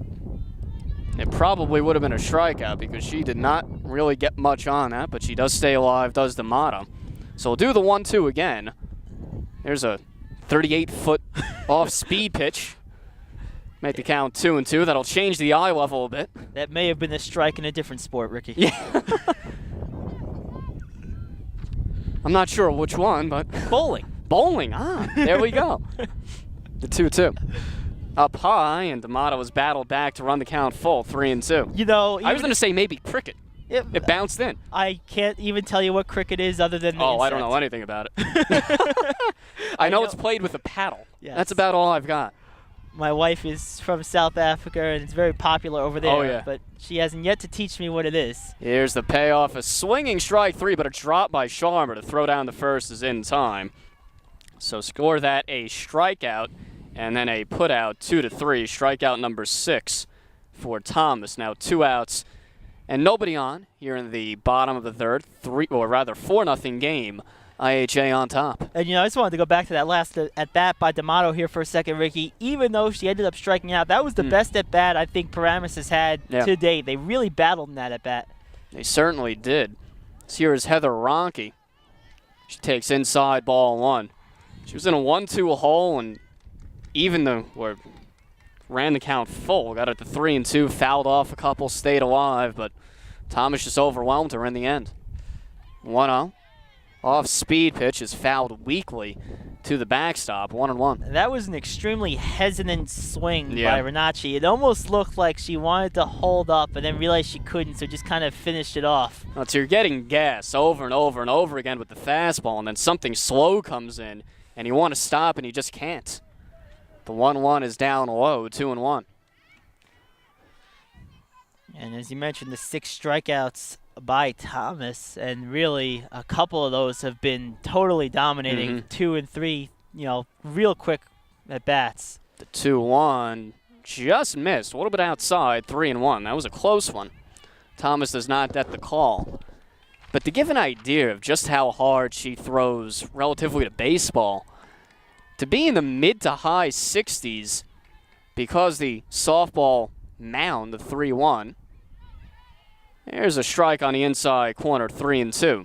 it probably would have been a strikeout because she did not really get much on that, but she does stay alive, does D'Amato. So we'll do the 1-2 again. There's a 38-foot off-speed pitch. Make the count 2-2. That'll change the eye level a bit. That may have been a strike in a different sport, Ricky. Yeah. I'm not sure which one, but Bowling. Bowling, there we go. The 2-2. Up high, and D'Amato was battled back to run the count full, 3-2. You know, I was going to say maybe cricket. It bounced in. I can't even tell you what cricket is other than the I don't know anything about it. I know it's played with a paddle. Yes. That's about all I've got. My wife is from South Africa, and it's very popular over there. Oh, yeah. But she hasn't yet to teach me what it is. Here's the payoff. A swinging strike 3, but a drop by Sharma to throw down the first is in time. So score that a strikeout, and then a put out 2-3. Strikeout number 6 for Thomas. Now 2 outs and nobody on here in the bottom of the third. 4-0 game. IHA on top. And, I just wanted to go back to that last at-bat by D'Amato here for a second, Ricky. Even though she ended up striking out, that was the best at-bat I think Paramus has had to date. They really battled in that at-bat. They certainly did. So here is Heather Ronke. She takes inside ball 1. She was in a 1-2 hole, and ran the count full. Got it to 3-2, fouled off a couple, stayed alive, but Thomas just overwhelmed her in the end. 1-0. Off-speed pitch is fouled weakly to the backstop, 1-1. That was an extremely hesitant swing by Renacci. It almost looked like she wanted to hold up and then realized she couldn't, so just kind of finished it off. So you're getting gas over and over and over again with the fastball, and then something slow comes in, and you want to stop, and you just can't. The 1-1 is down low, 2-1. And as you mentioned, the 6 strikeouts by Thomas, and really a couple of those have been totally dominating. 2 and 3, real quick at bats. The 2-1 just missed, a little bit outside, 3-1. That was a close one. Thomas does not get the call. But to give an idea of just how hard she throws relatively to baseball, to be in the mid to high 60s, because the softball mound, the 3-1, there's a strike on the inside corner, 3-2.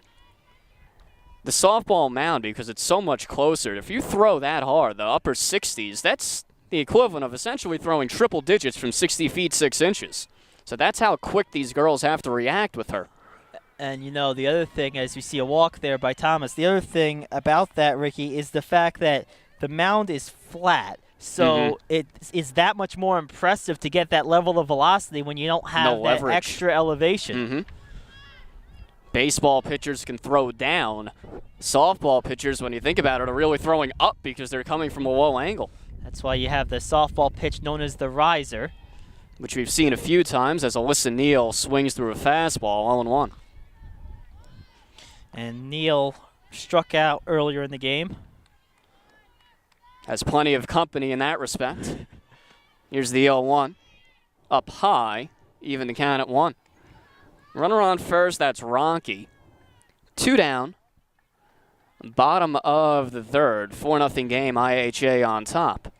The softball mound, because it's so much closer, if you throw that hard, the upper 60s, that's the equivalent of essentially throwing triple digits from 60 feet 6 inches. So that's how quick these girls have to react with her. And, the other thing, as we see a walk there by Thomas, the other thing about that, Ricky, is the fact that the mound is flat. So it is that much more impressive to get that level of velocity when you don't have that extra elevation. Baseball pitchers can throw down. Softball pitchers, when you think about it, are really throwing up because they're coming from a low angle. That's why you have the softball pitch known as the riser, which we've seen a few times as Alyssa Neal swings through a fastball, 0-1. And Neal struck out earlier in the game. Has plenty of company in that respect. Here's the 0-1. Up high, even to count at 1. Runner on first, that's Ronke. 2 down. Bottom of the third, 4-0 game, IHA on top.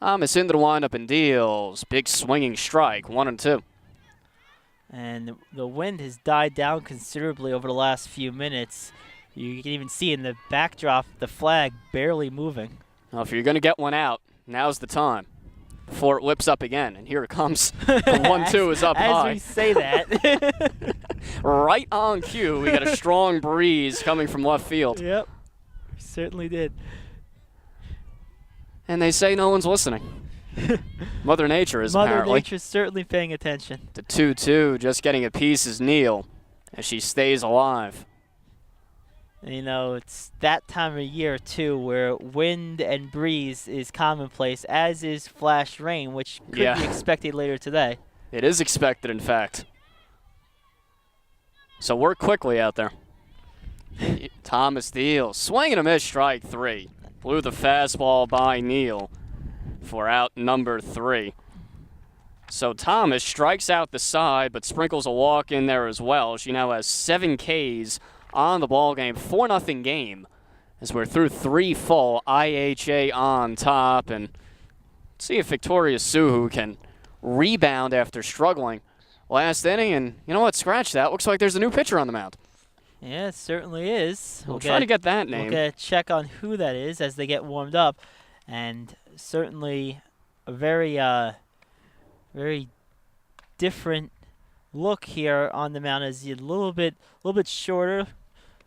Thomas into the windup and deals. Big swinging strike, 1-2. And the wind has died down considerably over the last few minutes. You can even see in the backdrop the flag barely moving. Well, if you're going to get one out, now's the time before it whips up again. And here it comes. The 1-2 is up high. As we say that. Right on cue, we got a strong breeze coming from left field. Yep, we certainly did. And they say no one's listening. Mother Nature is apparently. Mother Nature's certainly paying attention. The 2-2, just getting a piece is Neal as she stays alive. It's that time of year, too, where wind and breeze is commonplace, as is flash rain, which could be expected later today. It is expected, in fact. So work quickly out there. Thomas deals. Swing and a miss, strike 3. Blew the fastball by Neal for out number 3. So Thomas strikes out the side, but sprinkles a walk in there as well. She now has 7 Ks on the ball game, 4-0 game, as we're through 3 full. IHA on top, and see if Victoria Suhu can rebound after struggling last inning, and you know what? Scratch that. Looks like there's a new pitcher on the mound. Yeah, it certainly is. We'll try to get that name. We'll get a check on who that is as they get warmed up, and certainly a very, very different look here on the mound, as he's a little bit shorter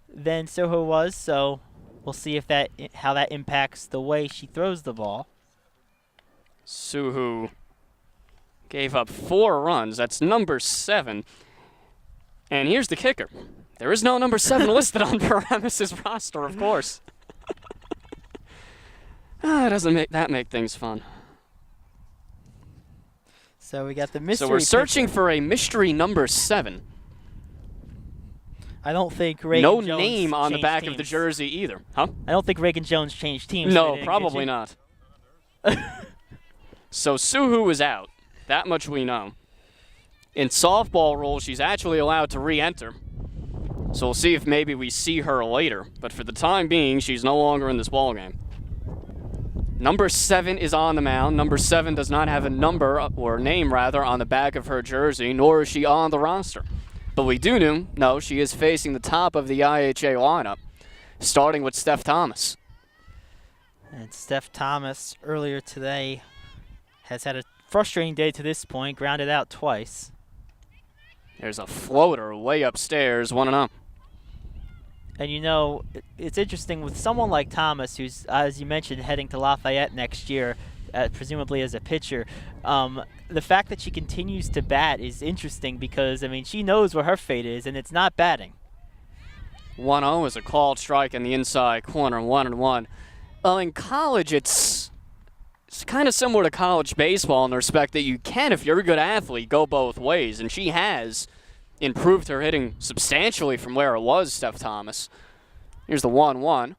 than Soho was. So we'll see if how that impacts the way she throws the ball. Suhu gave up 4 runs. That's number 7. And here's the kicker. There is no number 7 listed on Paramus' roster, of course. Doesn't make things fun. So we got the mystery. So we're searching pitcher. for a mystery number 7. I don't think Reagan No Jones name on the changed back teams. of the jersey either. Huh? I don't think Reagan Jones changed teams. No, today, did probably she? not. So Suhu is out. That much we know. In softball rules, she's actually allowed to re-enter. So we'll see if maybe we see her later. But for the time being, she's no longer in this ballgame. Number 7 is on the mound. Number 7 does not have a number, or name rather, on the back of her jersey, nor is she on the roster. But we do know she is facing the top of the IHA lineup, starting with Steph Thomas. And Steph Thomas earlier today has had a frustrating day to this point, grounded out twice. There's a floater way upstairs, 1-0. And you know, it's interesting with someone like Thomas, who's, as you mentioned, heading to Lafayette next year, presumably as a pitcher. The fact that she continues to bat is interesting because, I mean, she knows where her fate is, and it's not batting. 1-0 is a called strike in the inside corner, 1-1. In college, it's kind of similar to college baseball in the respect that you can, if you're a good athlete, go both ways. And she has improved her hitting substantially from where it was, Steph Thomas. Here's the 1-1.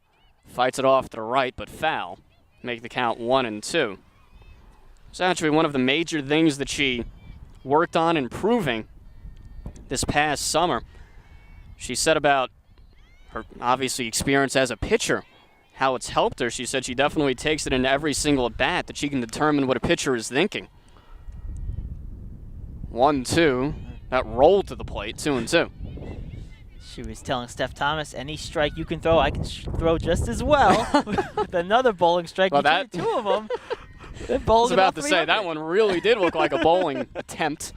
Fights it off to the right, but foul. Make the count 1-2. It's actually one of the major things that she worked on improving this past summer. She said about her, obviously, experience as a pitcher, how it's helped her. She said she definitely takes it into every single at bat, that she can determine what a pitcher is thinking. 1-2. That rolled to the plate, 2-2. She was telling Steph Thomas, any strike you can throw, I can throw just as well. With another bowling strike, Well, you threw 2 of them. I was about to say, that one really did look like a bowling attempt.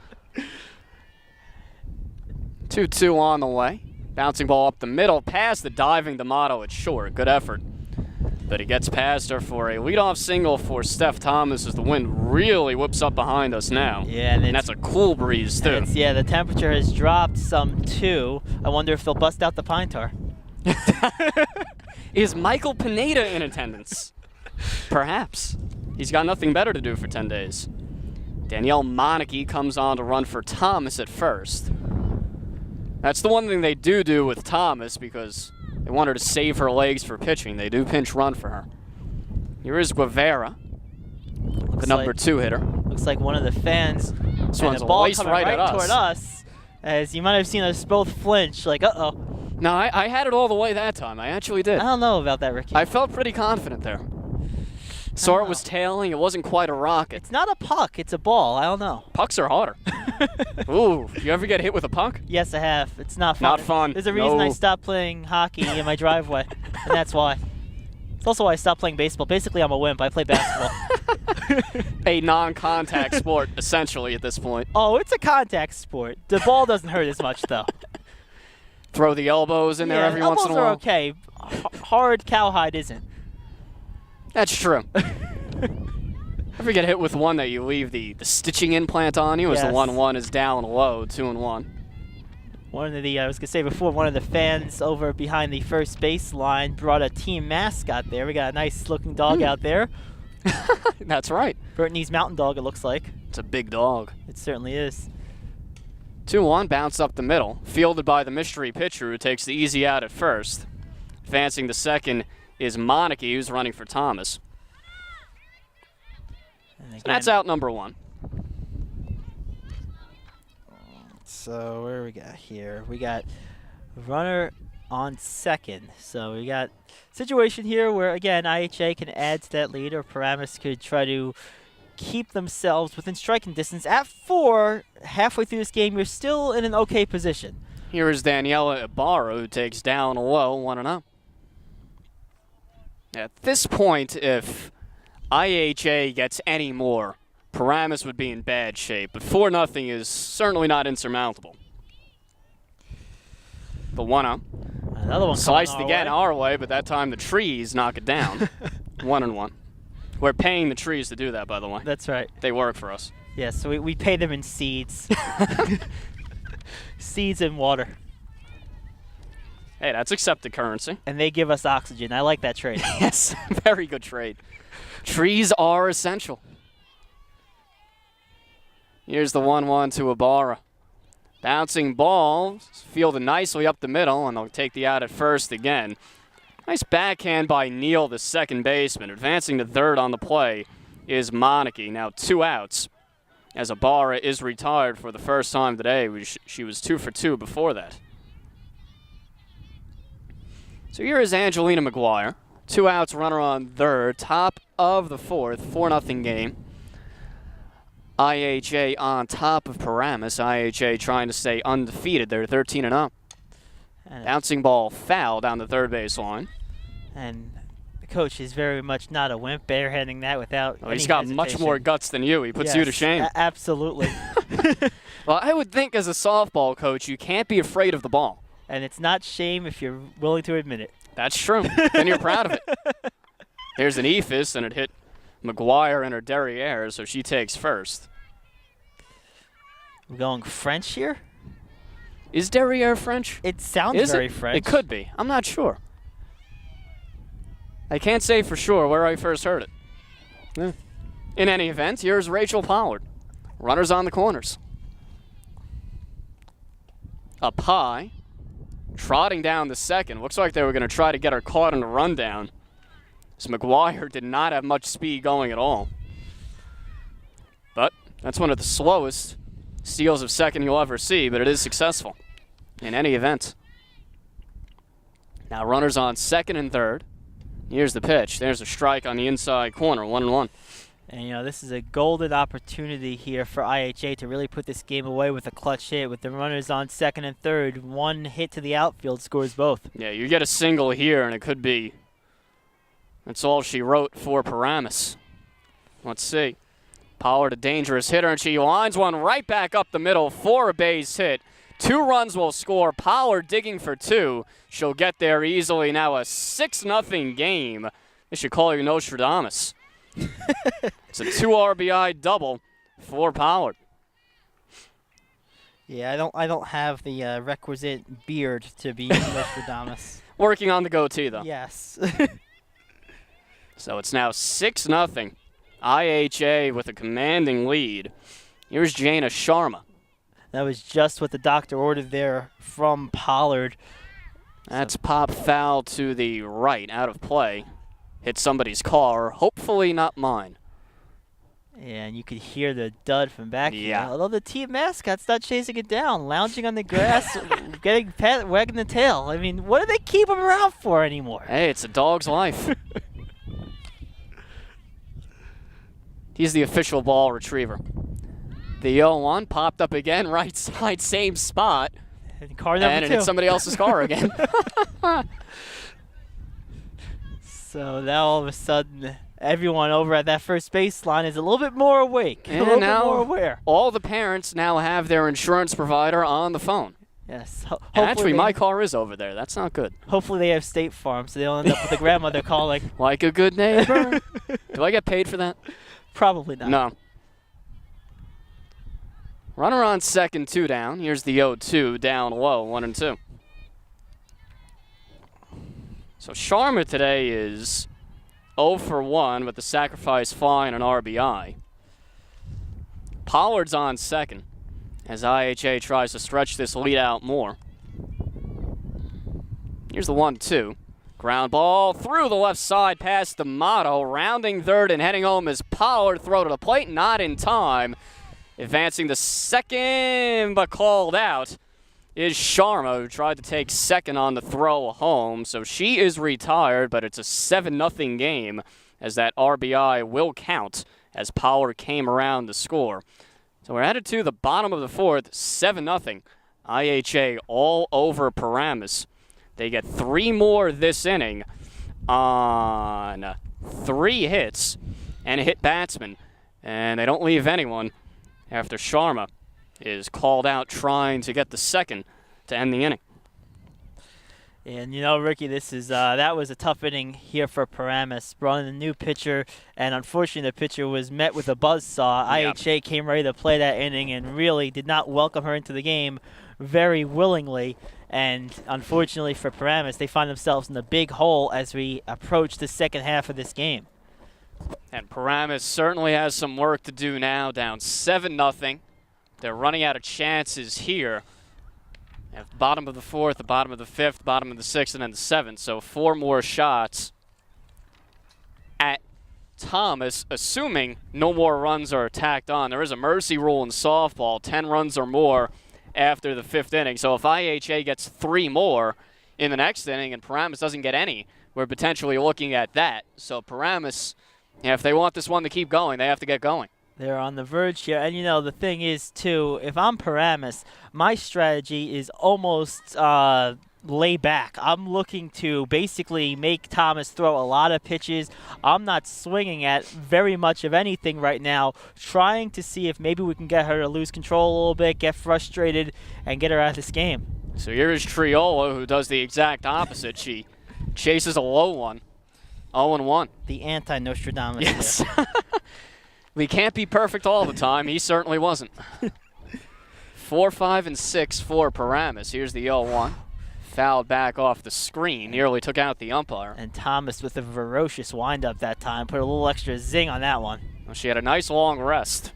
2-2 on the way. Bouncing ball up the middle, past the diving D'Amato at short. Good effort. But he gets past her for a leadoff single for Steph Thomas as the wind really whips up behind us now. Yeah, and that's a cool breeze, too. Yeah, the temperature has dropped some, too. I wonder if they'll bust out the pine tar. Is Michael Pineda in attendance? Perhaps. He's got nothing better to do for 10 days. Danielle Monarchy comes on to run for Thomas at first. That's the one thing they do with Thomas, because they want her to save her legs for pitching. They do pinch run for her. Here is Guevara, the number 2 hitter. Looks like one of the fans. This one's the ball laced coming right at us. toward us, as you might have seen us both flinch, like, uh-oh. No, I had it all the way that time. I actually did. I don't know about that, Ricky. I felt pretty confident there. Saw it was tailing. It wasn't quite a rocket. It's not a puck. It's a ball. I don't know. Pucks are harder. Ooh, you ever get hit with a puck? Yes, I have. It's not fun. Not fun. There's a reason No. I stopped playing hockey in my driveway, and that's why. It's also why I stopped playing baseball. Basically, I'm a wimp. I play basketball. A non-contact sport, essentially, at this point. Oh, it's a contact sport. The ball doesn't hurt as much, though. Throw the elbows in there every once in a while. Elbows are okay. Hard cowhide isn't. That's true. Ever get hit with one that you leave the stitching implant on you as the Yes. 1-1 is down low, 2-1. One of the, I was going to say before, one of the fans over behind the first base line brought a team mascot there. We got a nice looking dog out there. That's right. Brittany's mountain dog, it looks like. It's a big dog. It certainly is. 2-1, bounce up the middle. Fielded by the mystery pitcher who takes the easy out at first. Advancing to second is Monarchy, who's running for Thomas. And So that's out number 1. So where we got here? We got runner on second. So we got situation here where, again, IHA can add to that lead, or Paramus could try to keep themselves within striking distance. At 4, halfway through this game, you're still in an okay position. Here is Daniela Ibarra, who takes down low, 1-0. At this point, if IHA gets any more, Paramus would be in bad shape, but 4-0 is certainly not insurmountable. The 1-0. Another one Sliced coming again our way. our way, but that time the trees knock it down. 1-1. We're paying the trees to do that, by the way. That's right. They work for us. Yes, so we pay them in seeds. Seeds and water. Hey, that's accepted currency. And they give us oxygen. I like that trade. Yes, very good trade. Trees are essential. Here's the 1-1 to Ibarra. Bouncing ball, fielded nicely up the middle, and they'll take the out at first again. Nice backhand by Neal, the second baseman. Advancing to third on the play is Monarchy. Now 2 outs, as Ibarra is retired for the first time today. She was 2 for 2 before that. So here is Angelina McGuire. 2 outs, runner on third, top of the 4th, 4-0 game. IHA on top of Paramus. IHA trying to stay undefeated. They're 13-0. Bouncing ball foul down the third base line. And the coach is very much not a wimp, barehanding that without any He's got much hesitation. more guts than you. He puts you to shame. Absolutely. Well, I would think as a softball coach, you can't be afraid of the ball. And it's not shame if you're willing to admit it. That's true. Then you're proud of it. There's an ephus, and it hit McGuire and her derriere, so she takes first. We're going French here? Is derriere French? It sounds very French. It could be. I'm not sure. I can't say for sure where I first heard it. Yeah. In any event, here's Rachel Pollard. Runners on the corners. Up high. Trotting down the second. Looks like they were going to try to get her caught in a rundown. As McGuire did not have much speed going at all. But that's one of the slowest steals of second you'll ever see, but it is successful in any event. Now runners on second and third. Here's the pitch. There's a strike on the inside corner, 1-1. And, you know, this is a golden opportunity here for IHA to really put this game away with a clutch hit. With the runners on second and third, one hit to the outfield scores both. Yeah, you get a single here, and it could be. That's all she wrote for Paramus. Let's see. Pollard, a dangerous hitter, and she lines one right back up the middle for a base hit. 2 runs will score. Pollard digging for 2. She'll get there easily. Now a 6-0 game. They should call you Nostradamus. It's a 2 RBI double for Pollard. Yeah, I don't have the requisite beard to be Nostradamus. Working on the goatee, though. Yes. So it's now 6-0. IHA with a commanding lead. Here's Jaina Sharma. That was just what the doctor ordered there from Pollard. That's pop foul to the right, out of play. Hit somebody's car, hopefully not mine. Yeah, and you could hear the dud from back here. Yeah. Although the team mascot's not chasing it down, lounging on the grass, wagging the tail. I mean, what do they keep him around for anymore? Hey, it's a dog's life. He's the official ball retriever. The 0-1 popped up again, right side, same spot. And car number and it 2. hit somebody else's car again. So now all of a sudden, everyone over at that first baseline is a little bit more awake, And a little now bit more aware. All the parents now have their insurance provider on the phone. Yes. And actually, my car is over there. That's not good. Hopefully they have State Farm, so they don't end up with the grandmother calling. Like a good neighbor. Do I get paid for that? Probably not. No. Runner on second, 2 down. Here's the 0-2, down low, 1-2. So Sharma today is 0 for 1 with the sacrifice fly and an RBI. Pollard's on second as IHA tries to stretch this lead out more. Here's the 1-2. Ground ball through the left side past D'Amato. Rounding third and heading home is Pollard. Throw to the plate, not in time. Advancing to second, but called out, is Sharma, who tried to take second on the throw home. So she is retired, but it's a 7-0 game as that RBI will count as power came around to score. So we're headed to the bottom of the fourth, 7-0. IHA all over Paramus. They get 3 more this inning on 3 hits and a hit batsman. And they don't leave anyone after Sharma is called out trying to get the second to end the inning. And, Ricky, this is that was a tough inning here for Paramus. Brought in a new pitcher, and unfortunately the pitcher was met with a buzzsaw. Yep. IHA came ready to play that inning and really did not welcome her into the game very willingly. And unfortunately for Paramus, they find themselves in the big hole as we approach the second half of this game. And Paramus certainly has some work to do now, down 7-0. They're running out of chances here. At the bottom of the fourth, the bottom of the fifth, bottom of the sixth, and then the seventh. So 4 more shots at Thomas, assuming no more runs are tacked on. There is a mercy rule in softball, 10 runs or more after the 5th inning. So if IHA gets 3 more in the next inning and Paramus doesn't get any, we're potentially looking at that. So Paramus, if they want this one to keep going, they have to get going. They're on the verge here. And, the thing is, too, if I'm Paramus, my strategy is almost lay back. I'm looking to basically make Thomas throw a lot of pitches. I'm not swinging at very much of anything right now, trying to see if maybe we can get her to lose control a little bit, get frustrated, and get her out of this game. So here's Triola, who does the exact opposite. She chases a low one, 0-1. The anti-Nostradamus. Yes. We can't be perfect all the time. He certainly wasn't. 4, 5, and 6 for Paramus. Here's the 0-1. Fouled back off the screen. Nearly took out the umpire. And Thomas with a ferocious windup that time. Put a little extra zing on that one. Well, she had a nice long rest.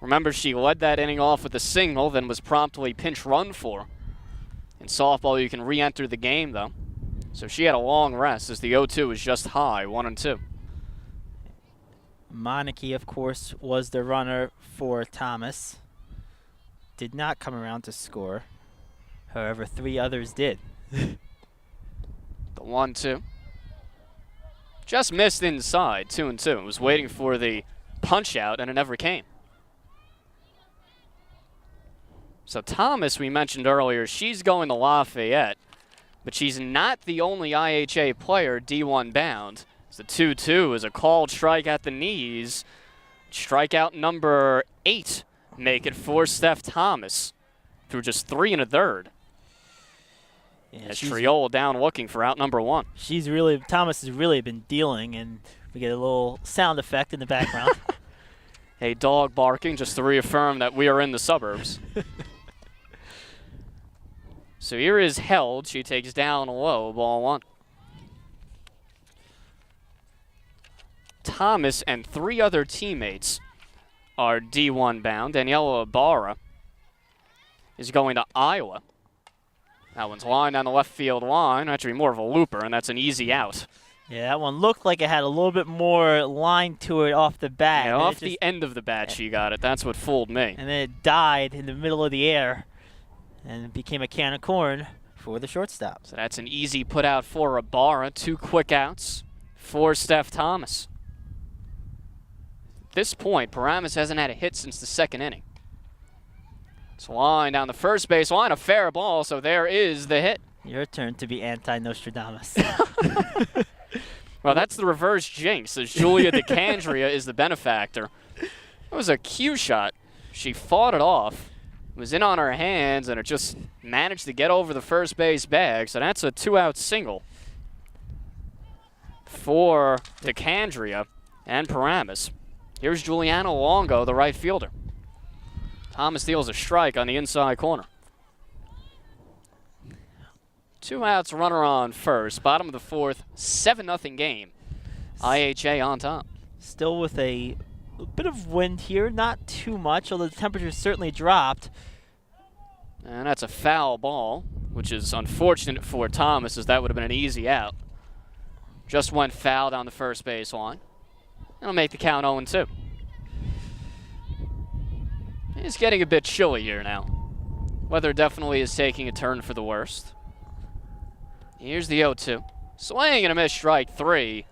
Remember, she led that inning off with a single, then was promptly pinch run for. In softball, you can re-enter the game, though. So she had a long rest as the 0-2 was just high, 1-2. Monarchy, of course, was the runner for Thomas. Did not come around to score. However, 3 others did. The 1-2. Just missed inside, 2-2. Was waiting for the punch out, and it never came. So Thomas, we mentioned earlier, she's going to Lafayette, but she's not the only IHA player D1 bound. The 2-2 is a called strike at the knees. Strikeout number 8 make it for Steph Thomas through just 3 1/3. Yeah, as Triola down looking for out number 1. Thomas has really been dealing, and we get a little sound effect in the background. A dog barking just to reaffirm that we are in the suburbs. So here is held. She takes down low, ball 1. Thomas and 3 other teammates are D1 bound. Daniela Ibarra is going to Iowa. That one's lined on the left field line. Actually more of a looper, and that's an easy out. Yeah, that one looked like it had a little bit more line to it off the bat. Yeah, off the end of the bat she got it. That's what fooled me. And then it died in the middle of the air, and it became a can of corn for the shortstop. So that's an easy put out for Ibarra. 2 quick outs for Steph Thomas. At this point, Paramus hasn't had a hit since the 2nd inning. It's a line down the first base line, a fair ball, so there is the hit. Your turn to be anti-Nostradamus. Well, that's the reverse jinx, as Julia DeCandria is the benefactor. It was a cue shot. She fought it off. It was in on her hands, and it just managed to get over the first base bag, so that's a 2-out single for DeCandria and Paramus. Here's Juliana Longo, the right fielder. Thomas deals a strike on the inside corner. 2 outs, runner on first. Bottom of the fourth, 7-0 game. IHA on top. Still with a bit of wind here, not too much, although the temperature certainly dropped. And that's a foul ball, which is unfortunate for Thomas, as that would have been an easy out. Just went foul down the first base line. It'll make the count 0-2. It's getting a bit chilly here now. Weather definitely is taking a turn for the worst. Here's the 0-2. Swing and a miss, strike 3,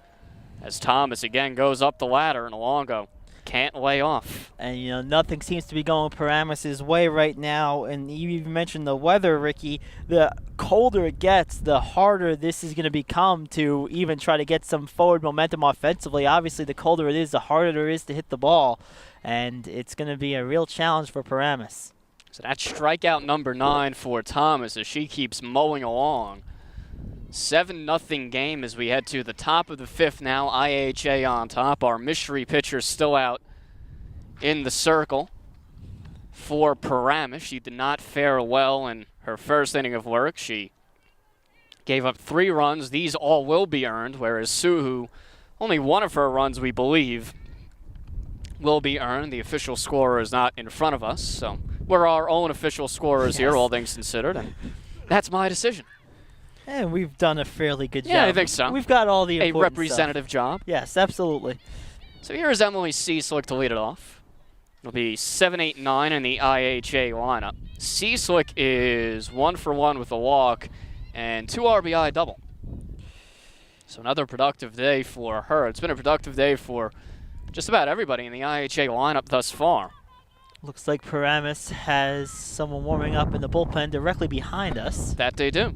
as Thomas again goes up the ladder, and Longo can't lay off. And, you know, nothing seems to be going Paramus' way right now. And you even mentioned the weather, Ricky. The colder it gets, the harder this is going to become to even try to get some forward momentum offensively. Obviously, the colder it is, the harder it is to hit the ball. And it's going to be a real challenge for Paramus. So that's strikeout number 9 for Thomas as she keeps mowing along. 7-0 game as we head to the top of the 5th now. IHA on top. Our mystery pitcher still out in the circle for Paramus. She did not fare well in her first inning of work. She gave up 3 runs. These all will be earned, whereas Suhu, only one of her runs, we believe, will be earned. The official scorer is not in front of us, so we're our own official scorers here, all things considered, and that's my decision. And we've done a fairly good job. Yeah, I think so. We've got all the important representative stuff. job. Yes, absolutely. So here's Emily Seaslick to lead it off. It'll be 7, 8, 9 in the IHA lineup. Seaslick is 1 for 1 with a walk and 2 RBI double. So another productive day for her. It's been a productive day for just about everybody in the IHA lineup thus far. Looks like Paramus has someone warming up in the bullpen directly behind us. That they do.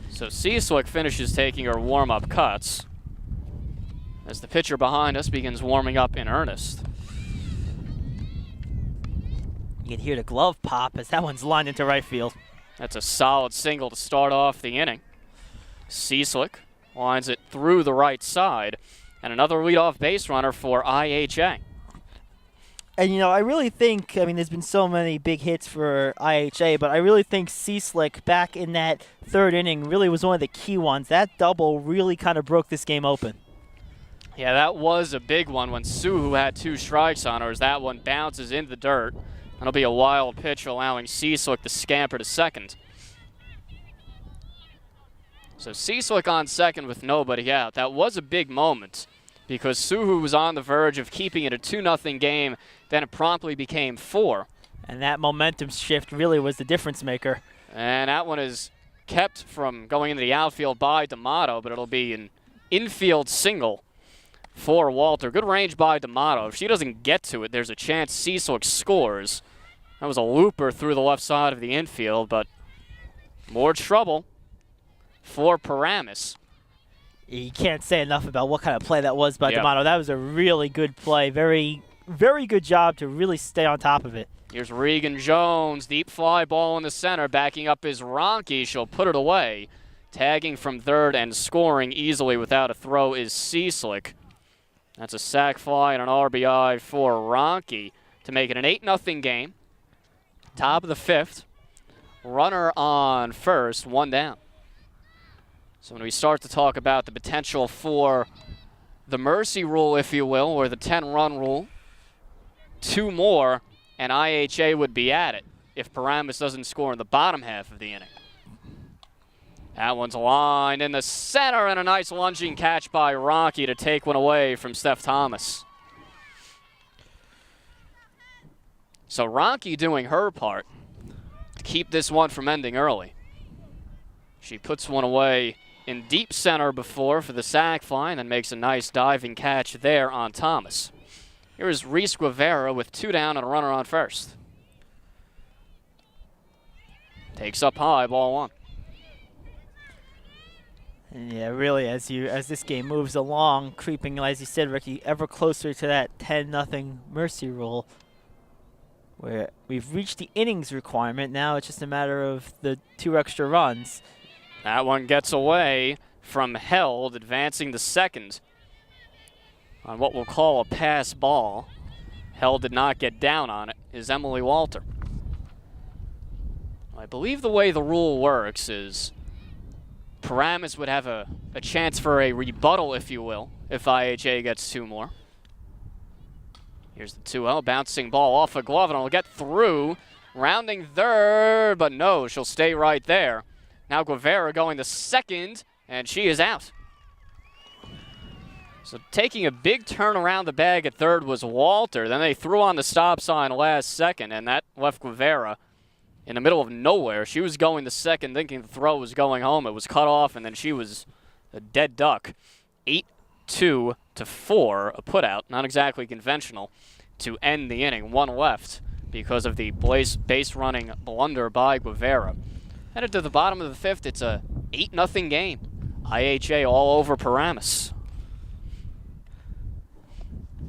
So Seaslick finishes taking her warm-up cuts as the pitcher behind us begins warming up in earnest. You can hear the glove pop as that one's lined into right field. That's a solid single to start off the inning. Seaslick lines it through the right side, and another leadoff base runner for IHA. And, you know, I really think, I mean, there's been so many big hits for IHA, but I really think Seaslick back in that 3rd inning really was one of the key ones. That double really kind of broke this game open. Yeah, that was a big one when Suhu had 2 strikes on her as that one bounces into the dirt. That'll be a wild pitch allowing Seaslick to scamper to second. So Seaslick on second with nobody out. That was a big moment because Suhu was on the verge of keeping it a 2-0 game. Then it promptly became 4. And that momentum shift really was the difference maker. And that one is kept from going into the outfield by D'Amato, but it'll be an infield single for Walter. Good range by D'Amato. If she doesn't get to it, there's a chance Seaslick scores. That was a looper through the left side of the infield, but more trouble for Paramus. You can't say enough about what kind of play that was by Yep. D'Amato. That was a really good play. Very, very good job to really stay on top of it. Here's Regan Jones, deep fly ball in the center, backing up is Ronke. She'll put it away. Tagging from third and scoring easily without a throw is Seaslick. That's a sac fly and an RBI for Ronke to make it an 8-0 game. Top of the 5th. Runner on first, 1 down. So when we start to talk about the potential for the mercy rule, if you will, or the 10-run rule, 2 more, and IHA would be at it if Paramus doesn't score in the bottom half of the inning. That one's lined in the center, and a nice lunging catch by Ronke to take one away from Steph Thomas. So Ronke doing her part to keep this one from ending early. She puts one away in deep center before for the sac fly and then makes a nice diving catch there on Thomas. Here's Reese Guevara with 2 down and a runner on first. Takes up high, ball 1. And yeah, really, as this game moves along, creeping, as you said, Ricky, ever closer to that 10-0 mercy rule, where we've reached the innings requirement. Now it's just a matter of the 2 extra runs. That one gets away from Held, advancing to second on what we'll call a pass ball. Held did not get down on it, is Emily Walter. I believe the way the rule works is Paramus would have a chance for a rebuttal, if you will, if IHA gets 2 more. Here's the 2-0, bouncing ball off a glove, and it'll get through, rounding third, but no, she'll stay right there. Now Guevara going to second, and she is out. So taking a big turn around the bag at third was Walter. Then they threw on the stop sign last second, and that left Guevara in the middle of nowhere. She was going to second, thinking the throw was going home. It was cut off, and then she was a dead duck. 8-2 2 to 4, a putout, not exactly conventional, to end the inning. One left because of the base running blunder by Guevara. Headed to the bottom of the fifth, it's a 8-0 game. IHA all over Paramus.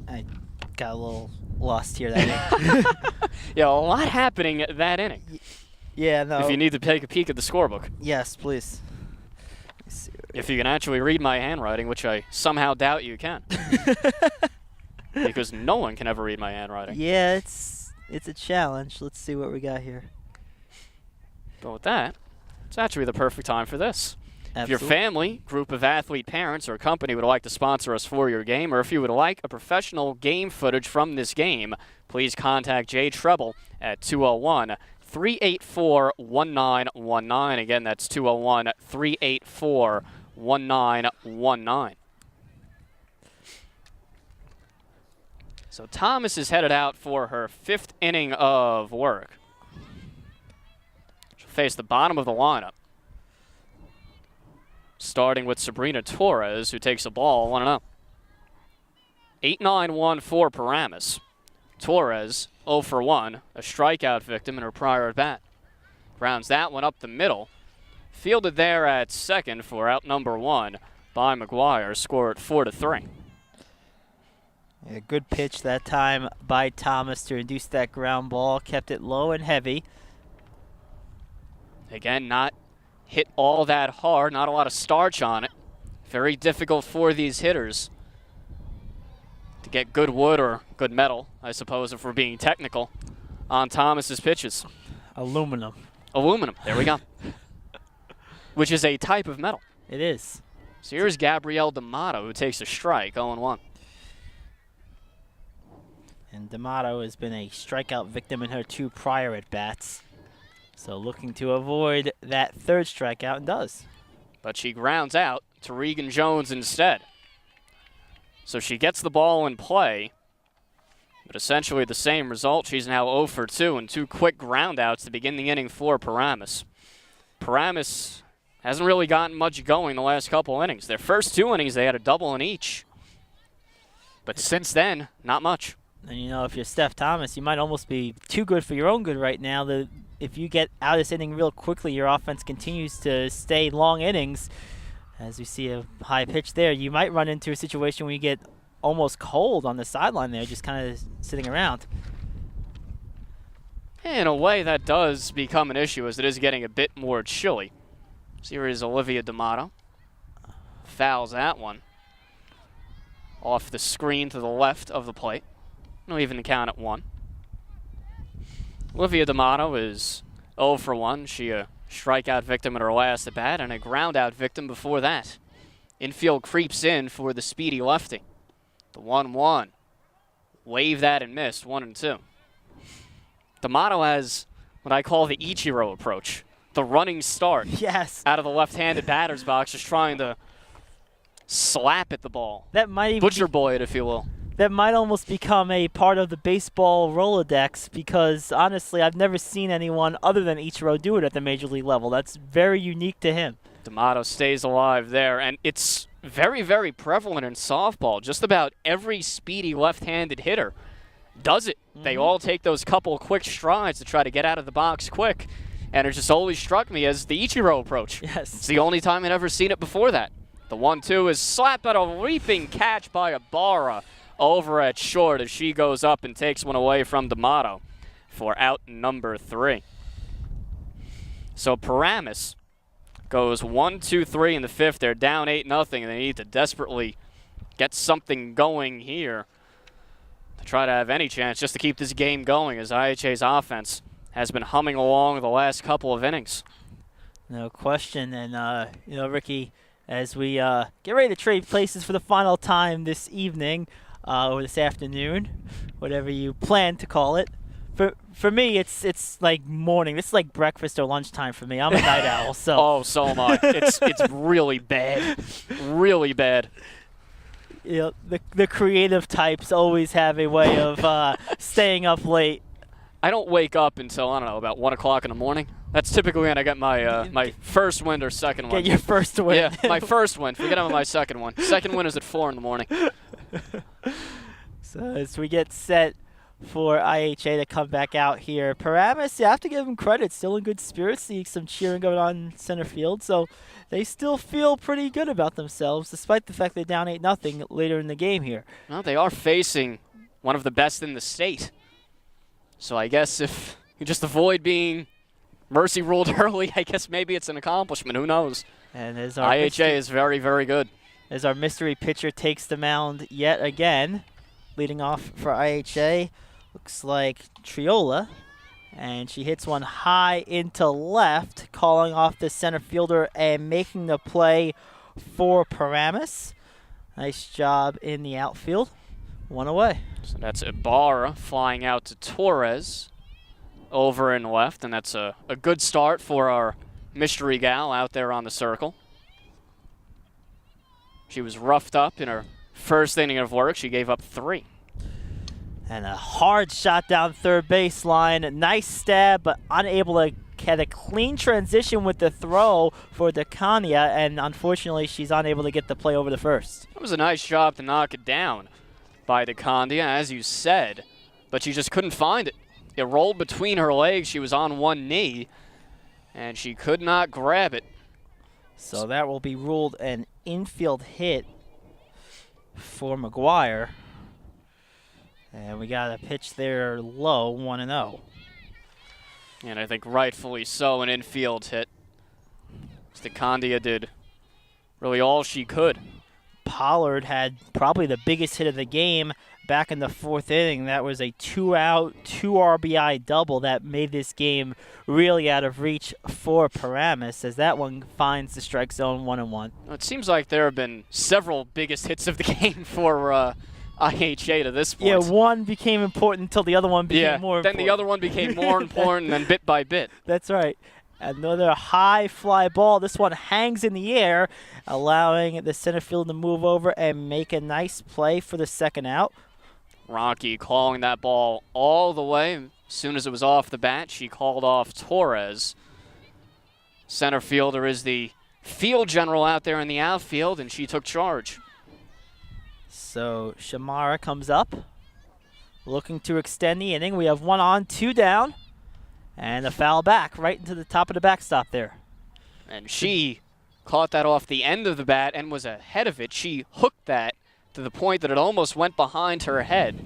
I got a little lost here that inning. Yeah, a lot happening that inning. Yeah, no. If you need to take a peek at the scorebook. Yes, please. If you can actually read my handwriting, which I somehow doubt you can. Because no one can ever read my handwriting. Yeah, it's a challenge. Let's see what we got here. But with that, it's actually the perfect time for this. Absolutely. If your family, group of athlete parents, or company would like to sponsor us for your game, or if you would like a professional game footage from this game, please contact Jay Treble at 201-384-1919. Again, that's 201-384-1919. So Thomas is headed out for her 5th inning of work. She'll face the bottom of the lineup, starting with Sabrina Torres, who takes a ball 1-0. 8-9-1 for Paramus. Torres 0 for 1, a strikeout victim in her prior at bat. Grounds that one up the middle. Fielded there at second for out number 1 by McGuire. Score at 4-3. A good pitch that time by Thomas to induce that ground ball. Kept it low and heavy. Again, not hit all that hard, not a lot of starch on it. Very difficult for these hitters to get good wood or good metal, I suppose, if we're being technical, on Thomas's pitches. Aluminum. Aluminum, there we go. Which is a type of metal. It is. So here's Gabrielle D'Amato, who takes a strike, 0-1. And D'Amato has been a strikeout victim in her 2 prior at-bats. So looking to avoid that 3rd strikeout, and does. But she grounds out to Regan Jones instead. So she gets the ball in play, but essentially the same result. She's now 0 for 2 and 2 quick groundouts to begin the inning for Paramus. Paramus hasn't really gotten much going the last couple innings. Their first 2 innings, they had a double in each. But since then, not much. And you know, if you're Steph Thomas, you might almost be too good for your own good right now. If you get out of this inning real quickly, your offense continues to stay long innings. As we see a high pitch there, you might run into a situation where you get almost cold on the sideline there, just kind of sitting around. In a way, that does become an issue as it is getting a bit more chilly. So here is Olivia D'Amato. Fouls that one off the screen to the left of the plate. No even count at 1. Olivia D'Amato is 0 for 1. She a strikeout victim in her last at bat and a groundout victim before that. Infield creeps in for the speedy lefty. The 1-1. Wave that and missed, 1-2. D'Amato has what I call the Ichiro approach. The running start. Yes. Out of the left-handed batter's box, just trying to slap at the ball. That might even Butcher boy it, if you will. That might almost become a part of the baseball Rolodex, because honestly, I've never seen anyone other than Ichiro do it at the major league level. That's very unique to him. D'Amato stays alive there, and it's very, very prevalent in softball. Just about every speedy left-handed hitter does it. They all take those couple quick strides to try to get out of the box quick, and it just always struck me as the Ichiro approach. Yes. It's the only time I'd ever seen it before that. The 1-2 is slapped at a leaping catch by Ibarra over at short as she goes up and takes one away from D'Amato for out number 3. So Paramus goes 1-2-3 in the 5th. They're down 8-0, and they need to desperately get something going here to try to have any chance just to keep this game going, as IHA's offense has been humming along the last couple of innings. No question. And, Ricky, as we get ready to trade places for the final time this evening, or this afternoon, whatever you plan to call it. For me, it's like morning. This is like breakfast or lunchtime for me. I'm a night owl, so. Oh, so am I. It's really bad, really bad. You know, the creative types always have a way of staying up late. I don't wake up until, I don't know, about 1 o'clock in the morning. That's typically when I get my my first win or second one. Get your first win. Yeah, my first win. Forget about my second one. Second win is at 4 in the morning. So as we get set for IHA to come back out here, Paramus, you have to give them credit, still in good spirits. See some cheering going on in center field, so they still feel pretty good about themselves, despite the fact they're down 8-0 later in the game here. Well, they are facing one of the best in the state. So I guess if you just avoid being mercy ruled early, I guess maybe it's an accomplishment. Who knows? And as our IHA is very, very good. As our mystery pitcher takes the mound yet again, leading off for IHA, looks like Triola, and she hits one high into left, calling off the center fielder and making the play for Paramus. Nice job in the outfield. One away. So that's Ibarra flying out to Torres over in left, and that's a good start for our mystery gal out there on the circle. She was roughed up in her first inning of work. She gave up 3. And a hard shot down third baseline. Nice stab, but unable to get a clean transition with the throw for DeCania, and unfortunately she's unable to get the play over to first. It was a nice job to knock it down by DeCandia, as you said, but she just couldn't find it. It rolled between her legs. She was on one knee, and she could not grab it. So that will be ruled an infield hit for McGuire. And we got a pitch there low, 1-0. And I think rightfully so, an infield hit. DeCandia did really all she could. Pollard had probably the biggest hit of the game back in the 4th inning. That was a 2-out, 2 RBI double that made this game really out of reach for Paramus, as that one finds the strike zone 1-1. It seems like there have been several biggest hits of the game for IHA to this point. Yeah, one became important until the other one became more important. Then the other one became more important, and then bit by bit. That's right. Another high fly ball. This one hangs in the air, allowing the center field to move over and make a nice play for the second out. Rocky calling that ball all the way. As soon as it was off the bat, she called off Torres. Center fielder is the field general out there in the outfield, and she took charge. So Shamara comes up, looking to extend the inning. We have 1 on, 2 down, and a foul back right into the top of the backstop there. And she caught that off the end of the bat and was ahead of it. She hooked that to the point that it almost went behind her head.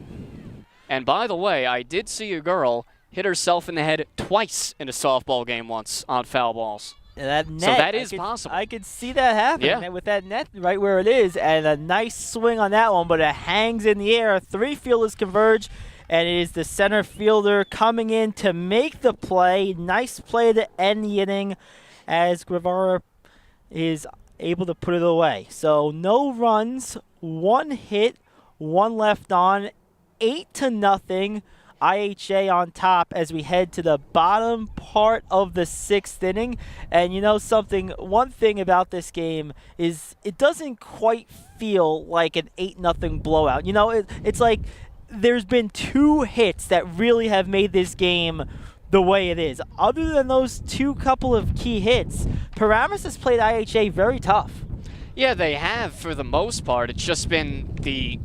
And by the way, I did see a girl hit herself in the head twice in a softball game once on foul balls. That net, so that is possible. I could see that happening with that net right where it is, and a nice swing on that one, but it hangs in the air. 3 fielders converge, and it is the center fielder coming in to make the play. Nice play to end the inning as Guevara is able to put it away. So no runs, 1 hit, 1 left on, 8-0. IHA on top as we head to the bottom part of the 6th inning. And you know something, one thing about this game is it doesn't quite feel like an 8-0 blowout. You know, it's like there's been 2 hits that really have made this game the way it is. Other than those 2 couple of key hits, Paramus has played IHA very tough. Yeah, they have for the most part. It's just been the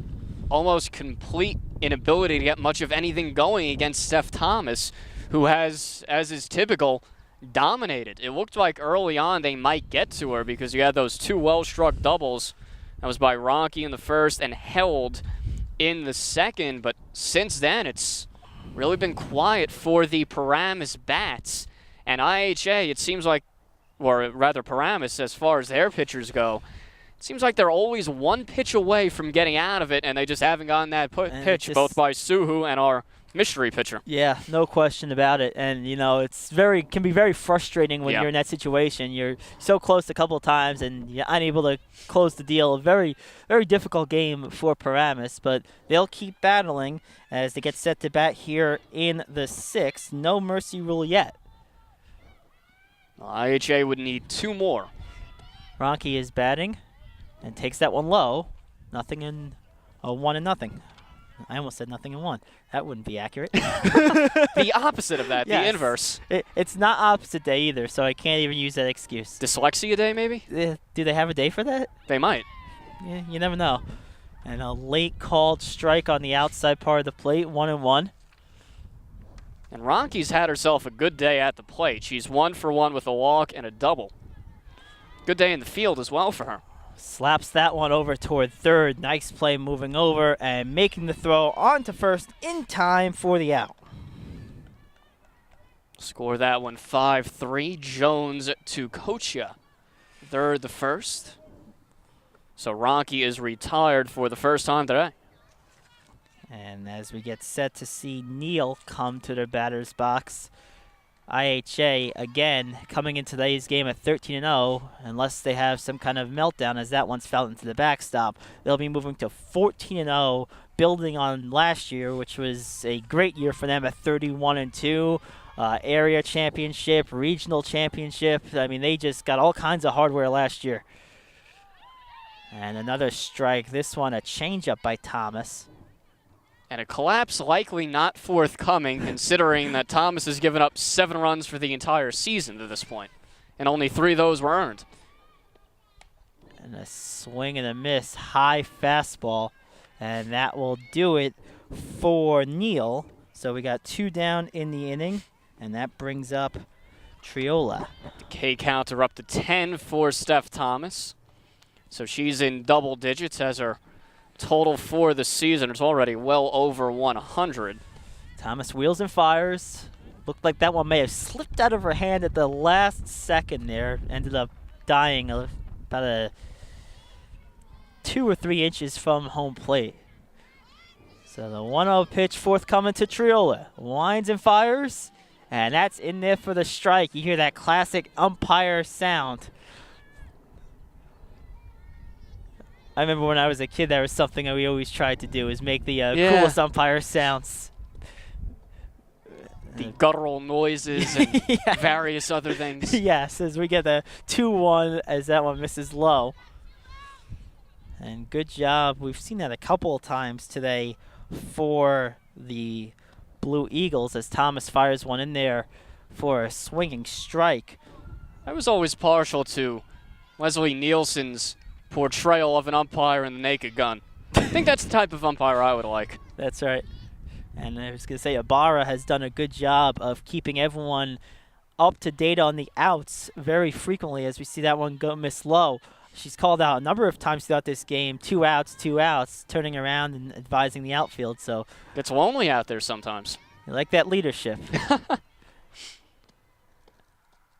almost complete inability to get much of anything going against Steph Thomas, who has, as is typical, dominated. It looked like early on they might get to her because you had those 2 well-struck doubles. That was by Rocky in the first and held in the second, but since then it's really been quiet for the Paramus bats. And IHA, it seems like, or rather Paramus, as far as their pitchers go, seems like they're always 1 pitch away from getting out of it, and they just haven't gotten that pitch, both by Suhu and our mystery pitcher. Yeah, no question about it. And, you know, can be very frustrating when you're in that situation. You're so close a couple of times, and you're unable to close the deal. A very, very difficult game for Paramus, but they'll keep battling as they get set to bat here in the 6th. No mercy rule yet. IHA would need 2 more. Ronke is batting and takes that one low. Nothing in a 1-0. I almost said nothing in one. That wouldn't be accurate. The opposite of that, Yes. the inverse. It's not opposite day either, so I can't even use that excuse. Dyslexia day, maybe? Do they have a day for that? They might. Yeah, you never know. And a late called strike on the outside part of the plate, 1-1. And Ronke's had herself a good day at the plate. She's 1 for 1 with a walk and a double. Good day in the field as well for her. Slaps that one over toward third. Nice play moving over and making the throw on to first in time for the out. Score that one 5-3. Jones to Kochia. Third the first. So Ronke is retired for the first time today. And as we get set to see Neal come to the batter's box, IHA, again, coming into today's game at 13-0, unless they have some kind of meltdown as that one's fell into the backstop. They'll be moving to 14-0, building on last year, which was a great year for them at 31-2. Area championship, regional championship. I mean, they just got all kinds of hardware last year. And another strike. This one, a changeup by Thomas. And a collapse likely not forthcoming, considering that Thomas has given up 7 runs for the entire season to this point, and only 3 of those were earned. And a swing and a miss, high fastball, and that will do it for Neal. So we got 2 down in the inning, and that brings up Triola. The K counter up to 10 for Steph Thomas. So she's in double digits as her total for the season. It's already well over 100. Thomas wheels and fires. Looked like that one may have slipped out of her hand at the last second there. Ended up dying about 2 or 3 inches from home plate. So the 1-0 pitch forthcoming to Triola. Winds and fires, and that's in there for the strike. You hear that classic umpire sound. I remember when I was a kid, that was something that we always tried to do, is make the coolest umpire sounds. The guttural noises and various other things. Yes, as we get the 2-1 as that one misses low. And good job. We've seen that a couple of times today for the Blue Eagles as Thomas fires one in there for a swinging strike. I was always partial to Leslie Nielsen's portrayal of an umpire in the Naked Gun. I think that's the type of umpire I would like. That's right. And I was going to say, Ibarra has done a good job of keeping everyone up to date on the outs very frequently as we see that one go miss low. She's called out a number of times throughout this game, 2 outs, turning around and advising the outfield. So it's lonely out there sometimes. You like that leadership.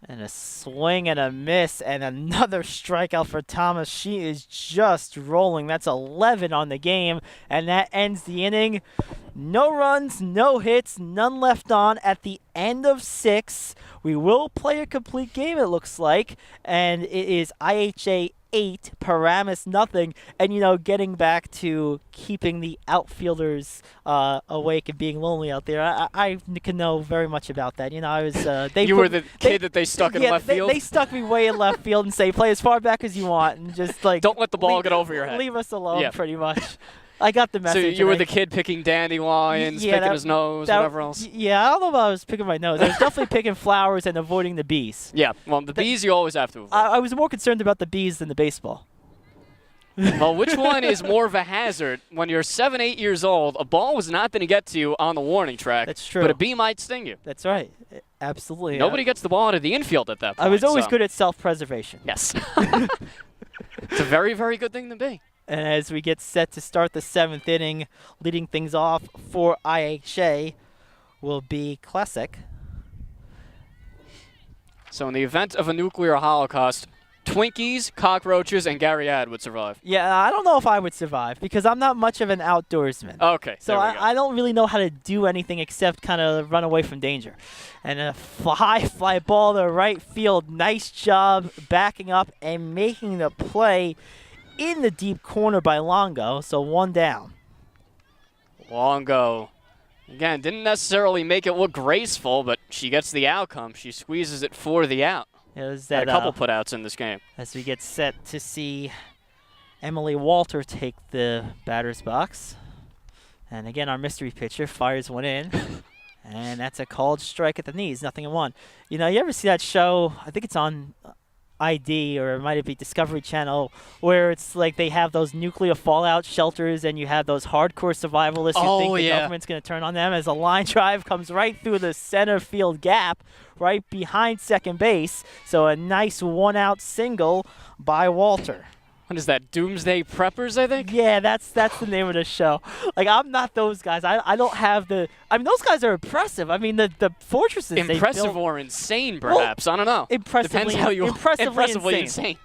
And a swing and a miss and another strikeout for Thomas. She is just rolling. That's 11 on the game, and that ends the inning. No runs, no hits, none left on at the end of 6. We will play a complete game, it looks like, and it is IHA 8, Paramus nothing. And, you know, getting back to keeping the outfielders awake and being lonely out there, I can know very much about that. You know, I was you were the kid that they stuck in left field? They stuck me way in left field and say, play as far back as you want, and just like don't let the ball get over your head. Leave us alone, pretty much. I got the message. So you were the kid picking dandelions, picking his nose, whatever else? Yeah, I don't know if I was picking my nose. I was definitely picking flowers and avoiding the bees. Yeah, well, the bees you always have to avoid. I was more concerned about the bees than the baseball. Well, which one is more of a hazard? When you're 7, 8 years old, a ball was not going to get to you on the warning track. That's true. But a bee might sting you. That's right. Absolutely. Nobody gets the ball out of the infield at that point. I was always good at self-preservation. Yes. It's a very, very good thing to be. And as we get set to start the 7th inning, leading things off for IHA will be Classic. So in the event of a nuclear holocaust, Twinkies, cockroaches, and Gary Ad would survive. Yeah, I don't know if I would survive because I'm not much of an outdoorsman. Okay. So I don't really know how to do anything except kind of run away from danger. And a high fly ball to right field. Nice job backing up and making the play in the deep corner by Longo, so 1 down. Longo, again, didn't necessarily make it look graceful, but she gets the outcome. She squeezes it for the out. It was that, a couple putouts in this game. As we get set to see Emily Walter take the batter's box. And again, our mystery pitcher fires one in. And that's a called strike at the knees, 0-1. You know, you ever see that show? I think it's on ID, or it might be Discovery Channel, where it's like they have those nuclear fallout shelters and you have those hardcore survivalists who think the government's going to turn on them as a line drive comes right through the center field gap, right behind second base. So a nice one-out single by Walter. What is that, Doomsday Preppers, I think? Yeah, that's the name of the show. Like, I'm not those guys. I don't have the... I mean, those guys are impressive. I mean, the fortresses Impressive they built, or insane, perhaps. I don't know. Impressively, Depends how you... impressively insane.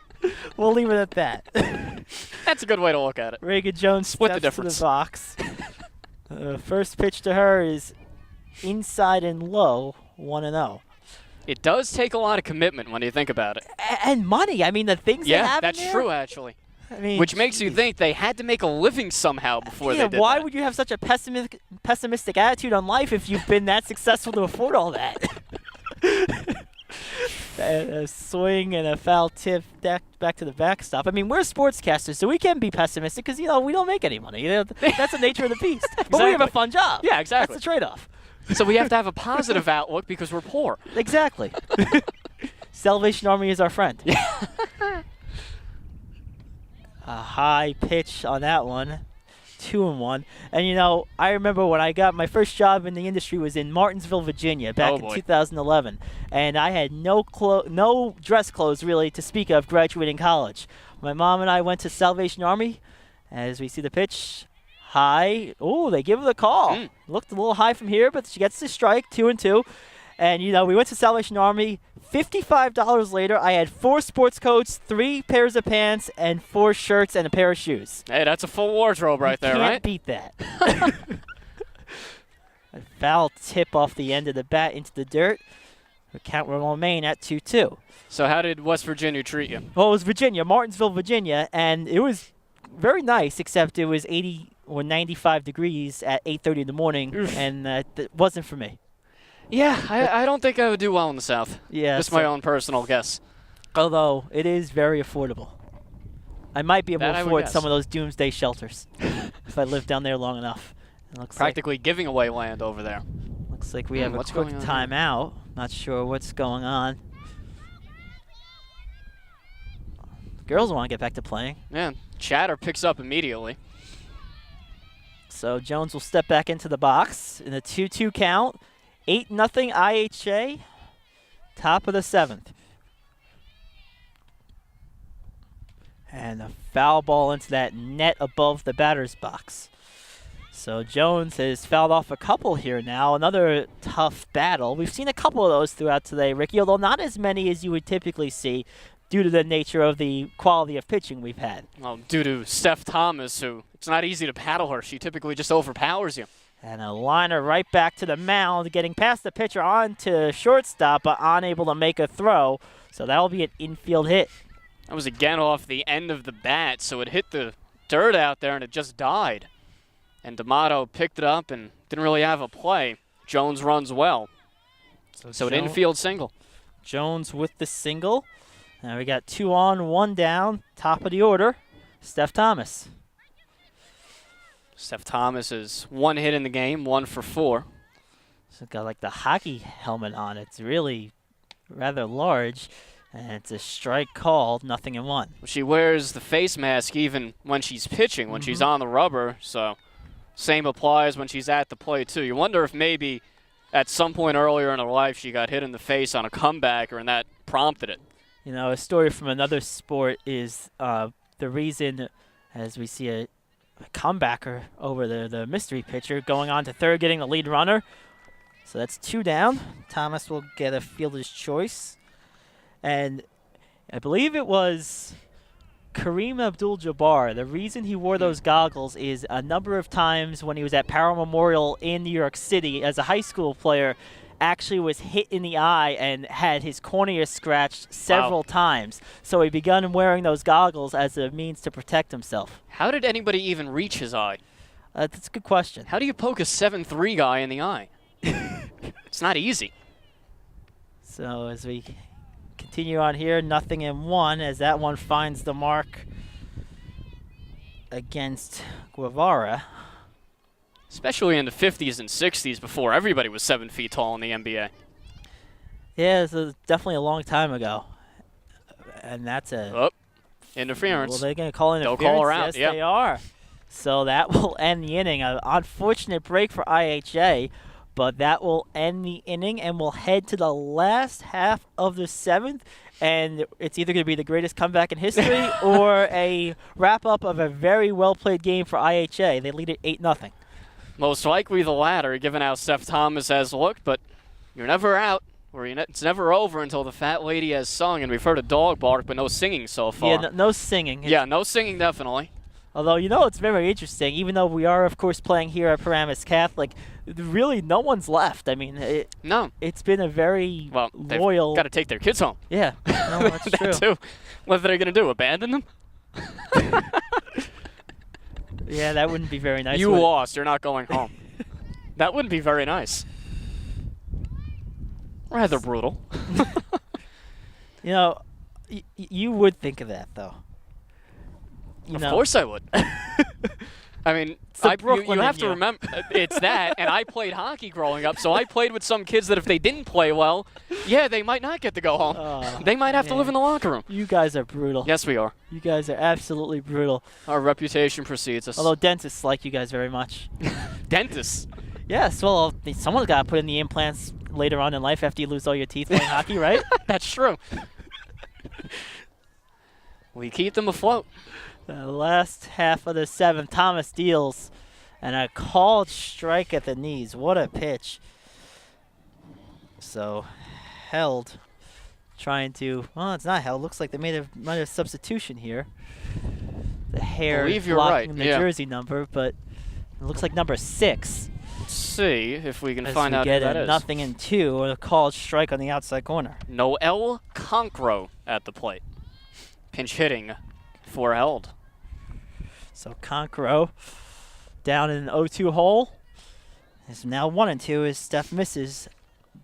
We'll leave it at that. That's a good way to look at it. Reagan Jones Split the steps difference. to the box. First pitch to her is inside and low, 1-0. It does take a lot of commitment when you think about it. And money. I mean, the things they have that's in there, true, actually. I mean, Which makes you think they had to make a living somehow before they did why that. would you have such a pessimistic attitude on life if you've been that successful to afford all that? A swing and a foul tip back to the backstop. I mean, we're sportscasters, so we can be pessimistic because, you know, we don't make any money. You know, that's the nature of the beast. But we have a fun job. Yeah, exactly. That's the trade-off. So we have to have a positive outlook because we're poor. Exactly. Salvation Army is our friend. A high pitch on that one, 2-1. And, you know, I remember when I got my first job in the industry was in Martinsville, Virginia, back in 2011. And I had no dress clothes, really, to speak of graduating college. My mom and I went to Salvation Army. As we see the pitch, high. Oh, they give her the call. Looked a little high from here, but she gets the strike, 2-2. And, you know, we went to Salvation Army. $55 later, I had 4 sports coats, 3 pairs of pants, and 4 shirts and a pair of shoes. Hey, that's a full wardrobe right there, right? Can't beat that. A foul tip off the end of the bat into the dirt. The count will remain at 2-2. So how did West Virginia treat you? Well, it was Virginia, Martinsville, Virginia, and it was very nice, except it was 80 or 95 degrees at 8:30 in the morning, and that wasn't for me. Yeah, I don't think I would do well in the South. Yeah, Just my own personal guess. Although it is very affordable. I might be able That to I would afford guess. some of those doomsday shelters if I live down there long enough. It looks Practically giving away land over there. Looks like we have a what's quick going on timeout. Not sure what's going on. Girls want to get back to playing. Yeah, chatter picks up immediately. So Jones will step back into the box in a 2-2 count. 8-0 IHA. Top of the 7th. And a foul ball into that net above the batter's box. So Jones has fouled off a couple here now. Another tough battle. We've seen a couple of those throughout today, Ricky, although not as many as you would typically see due to the nature of the quality of pitching we've had. Well, due to Steph Thomas, who it's not easy to paddle her. She typically just overpowers you. And a liner right back to the mound, getting past the pitcher onto shortstop, but unable to make a throw. So that'll be an infield hit. That was again off the end of the bat, so it hit the dirt out there and it just died. And D'Amato picked it up and didn't really have a play. Jones runs well. So an infield single. Jones with the single. Now we got 2 on, 1 down. Top of the order, Steph Thomas. Steph Thomas is 1 hit in the game, 1 for 4. So it's got like the hockey helmet on. It's really rather large. And it's a strike called, 0-1. She wears the face mask even when she's pitching, when she's on the rubber. So same applies when she's at the plate, too. You wonder if maybe at some point earlier in her life she got hit in the face on a comebacker and that prompted it. You know, a story from another sport is the reason, as we see a comebacker over the mystery pitcher going on to third, getting the lead runner. So that's 2 down. Thomas will get a fielder's choice. And I believe it was Kareem Abdul-Jabbar. The reason he wore those goggles is a number of times when he was at Power Memorial in New York City as a high school player, actually was hit in the eye and had his cornea scratched several times. So he began wearing those goggles as a means to protect himself. How did anybody even reach his eye? That's a good question. How do you poke a 7'3" guy in the eye? It's not easy. So as we continue on here, 0-1 as that one finds the mark against Guevara. especially in the 50s and 60s before everybody was 7 feet tall in the NBA. Yeah, this is definitely a long time ago. And that's a... Oh, interference. Well, they're going to call interference. They'll call her out, Yes, yep. they are. So that will end the inning. An unfortunate break for IHA, but that will end the inning, and we'll head to the last half of the 7th. And it's either going to be the greatest comeback in history or a wrap-up of a very well-played game for IHA. They lead it 8-0. Most likely the latter, given how Steph Thomas has looked, but you're never out, or it's never over until the fat lady has sung, and we've heard a dog bark, but no singing so far. Yeah, no singing. Yeah, no singing, definitely. Although, it's very interesting. Even though we are, of course, playing here at Paramus Catholic, really no one's left. I mean, it's been a very loyal... Got to take their kids home. Yeah, no, that's true. That too. What are they going to do, abandon them? Yeah, that wouldn't be very nice. You lost. You're not going home. That wouldn't be very nice. Rather brutal. You would think of that, though. Of course I would. I mean, you have to remember, it's that, and I played hockey growing up, so I played with some kids that if they didn't play well, they might not get to go home. They might have to live in the locker room. You guys are brutal. Yes, we are. You guys are absolutely brutal. Our reputation precedes us. Although dentists like you guys very much. Dentists? Yes, well, someone's got to put in the implants later on in life after you lose all your teeth playing hockey, right? That's true. We keep them afloat. The last half of the 7th, Thomas deals, and a called strike at the knees. What a pitch. So, held, trying to, well, it's not held. Looks like they might have substitution here. The hair blocking the jersey number, but it looks like number 6. Let's see if we can find out who that is. Get a 0-2 or a called strike on the outside corner. Noel Concro at the plate. Pinch hitting for held. So Concro down in an 0-2 hole. It's now 1-2 as Steph misses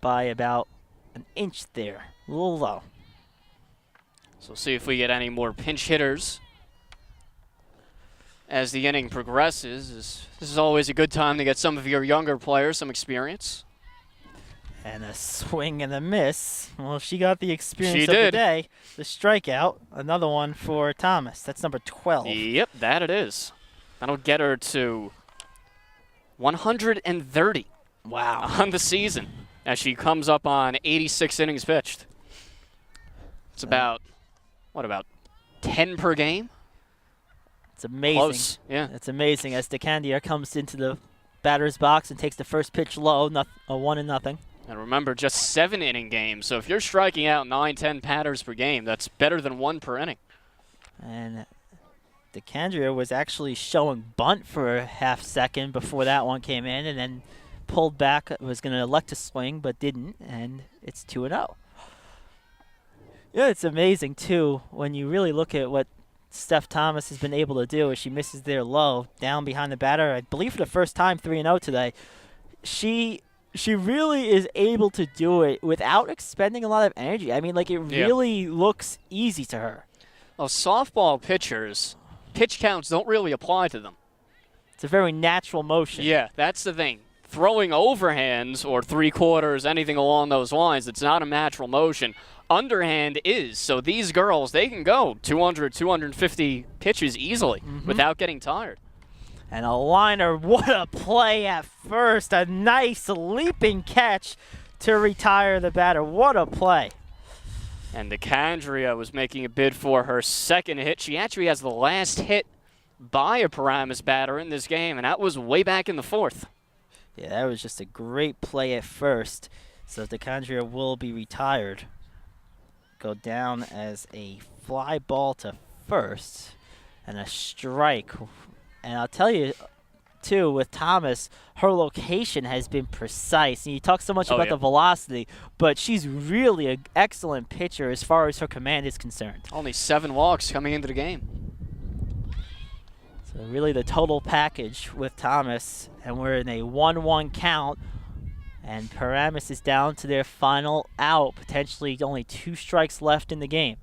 by about an inch there. A little low. So see if we get any more pinch hitters as the inning progresses. This is always a good time to get some of your younger players some experience. And a swing and a miss. Well, she got the experience She of did. the day. The strikeout, another one for Thomas. That's number 12. Yep, that it is. That'll get her to 130. Wow. On the season as she comes up on 86 innings pitched. It's about 10 per game? It's amazing. Close, yeah. It's amazing as DeCandier comes into the batter's box and takes the first pitch low, a 1-0. And remember, just 7-inning games. So if you're striking out 9-10 batters per game, that's better than 1 per inning. And DeCandria was actually showing bunt for a half second before that one came in, and then pulled back, was going to elect to swing, but didn't, and it's 2-0. Yeah, it's amazing, too, when you really look at what Steph Thomas has been able to do as she misses there low, down behind the batter. I believe for the first time 3-0 today. She really is able to do it without expending a lot of energy. I mean, it really looks easy to her. Well, softball pitchers, pitch counts don't really apply to them. It's a very natural motion. Yeah, that's the thing. Throwing overhands or three-quarters, anything along those lines, it's not a natural motion. Underhand is. So these girls, they can go 200, 250 pitches easily without getting tired. And a liner, what a play at first. A nice leaping catch to retire the batter. What a play. And DeCandria was making a bid for her second hit. She actually has the last hit by a Paramus batter in this game, and that was way back in the 4th. Yeah, that was just a great play at first. So DeCandria will be retired. Go down as a fly ball to first and a strike. And I'll tell you, too, with Thomas, her location has been precise. And you talk so much about the velocity, but she's really an excellent pitcher as far as her command is concerned. Only 7 walks coming into the game. So really the total package with Thomas, and we're in a 1-1 count. And Paramus is down to their final out, potentially only 2 strikes left in the game.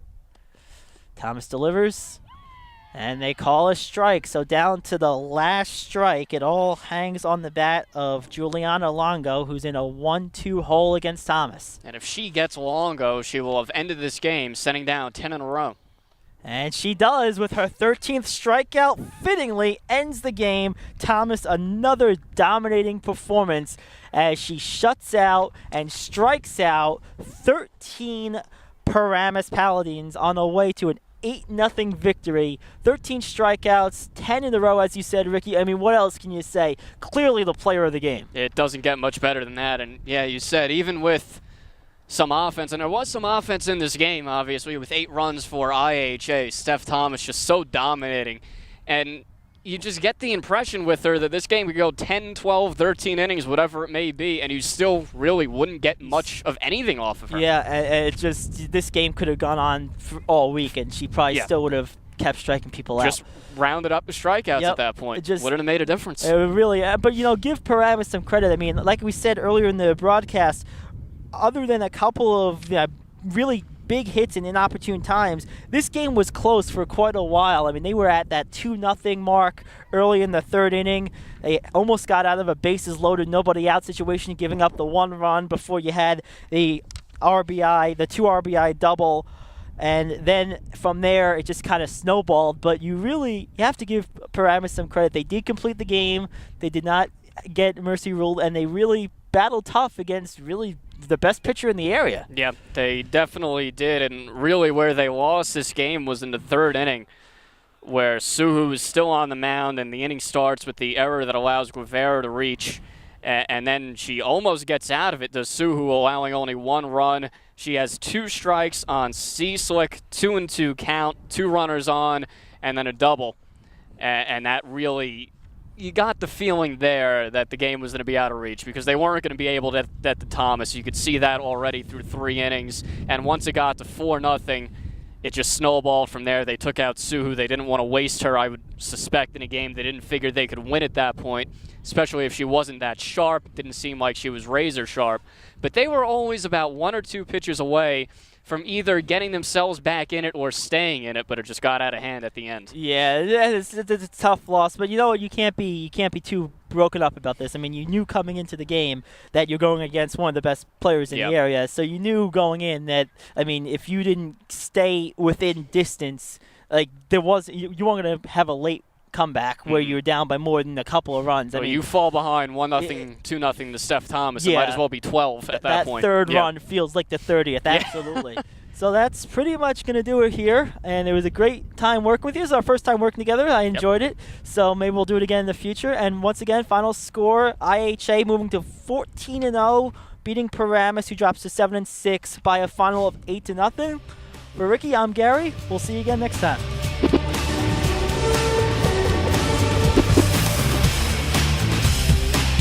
Thomas delivers, And they call a strike, so down to the last strike. It all hangs on the bat of Juliana Longo, who's in a 1-2 hole against Thomas. And if she gets Longo, she will have ended this game, sending down 10 in a row. And she does with her 13th strikeout, fittingly ends the game. Thomas, another dominating performance as she shuts out and strikes out 13 Paramus Paladins on the way to an 8-0 victory. 13 strikeouts, 10 in a row, as you said, Ricky. I mean, what else can you say? Clearly the player of the game. It doesn't get much better than that. And, yeah, you said even with some offense, and there was some offense in this game, obviously, with 8 runs for IHA. Steph Thomas just so dominating. And you just get the impression with her that this game could go 10, 12, 13 innings, whatever it may be, and you still really wouldn't get much of anything off of her. Yeah, and it just, this game could have gone on for all week, and she probably still would have kept striking people out. Just rounded up the strikeouts at that point. Wouldn't have made a difference. It really, but, you know, give Paramus some credit. I mean, like we said earlier in the broadcast, other than a couple of really big hits in inopportune times, this game was close for quite a while. I mean, they were at that 2-0 mark early in the 3rd inning. They almost got out of a bases loaded, nobody out situation, giving up the 1 run before you had the RBI, the 2 RBI double. And then from there, it just kind of snowballed. But you have to give Paramus some credit. They did complete the game. They did not get mercy ruled, and they really battled tough against really the best pitcher in the area. Yeah, they definitely did, and really where they lost this game was in the 3rd inning, where Suhu is still on the mound, and the inning starts with the error that allows Guevara to reach, and then she almost gets out of it, to Suhu allowing only 1 run. She has 2 strikes on C-Slick, 2-2 count, 2 runners on, and then a double, and that really, you got the feeling there that the game was going to be out of reach because they weren't going to be able to get to Thomas. You could see that already through 3 innings. And once it got to 4-0, it just snowballed from there. They took out Suhu. They didn't want to waste her, I would suspect, in a game. They didn't figure they could win at that point, especially if she wasn't that sharp. It didn't seem like she was razor sharp. But they were always about 1 or 2 pitches away from either getting themselves back in it or staying in it, but it just got out of hand at the end. Yeah, it's a tough loss, but you know what? You can't be too broken up about this. I mean, you knew coming into the game that you're going against one of the best players in the area, so you knew going in that, I mean, if you didn't stay within distance, like you weren't going to have a late comeback where you were down by more than a couple of runs. I mean, you fall behind 1-0, 2-0 to Steph Thomas. It might as well be 12 at that point. That 3rd run feels like the 30th, absolutely. So that's pretty much going to do it here, and it was a great time working with you. It was our first time working together. I enjoyed it, so maybe we'll do it again in the future. And once again, final score, IHA moving to 14-0, beating Paramus, who drops to 7-6 by a final of 8-0. For Ricky, I'm Gary. We'll see you again next time.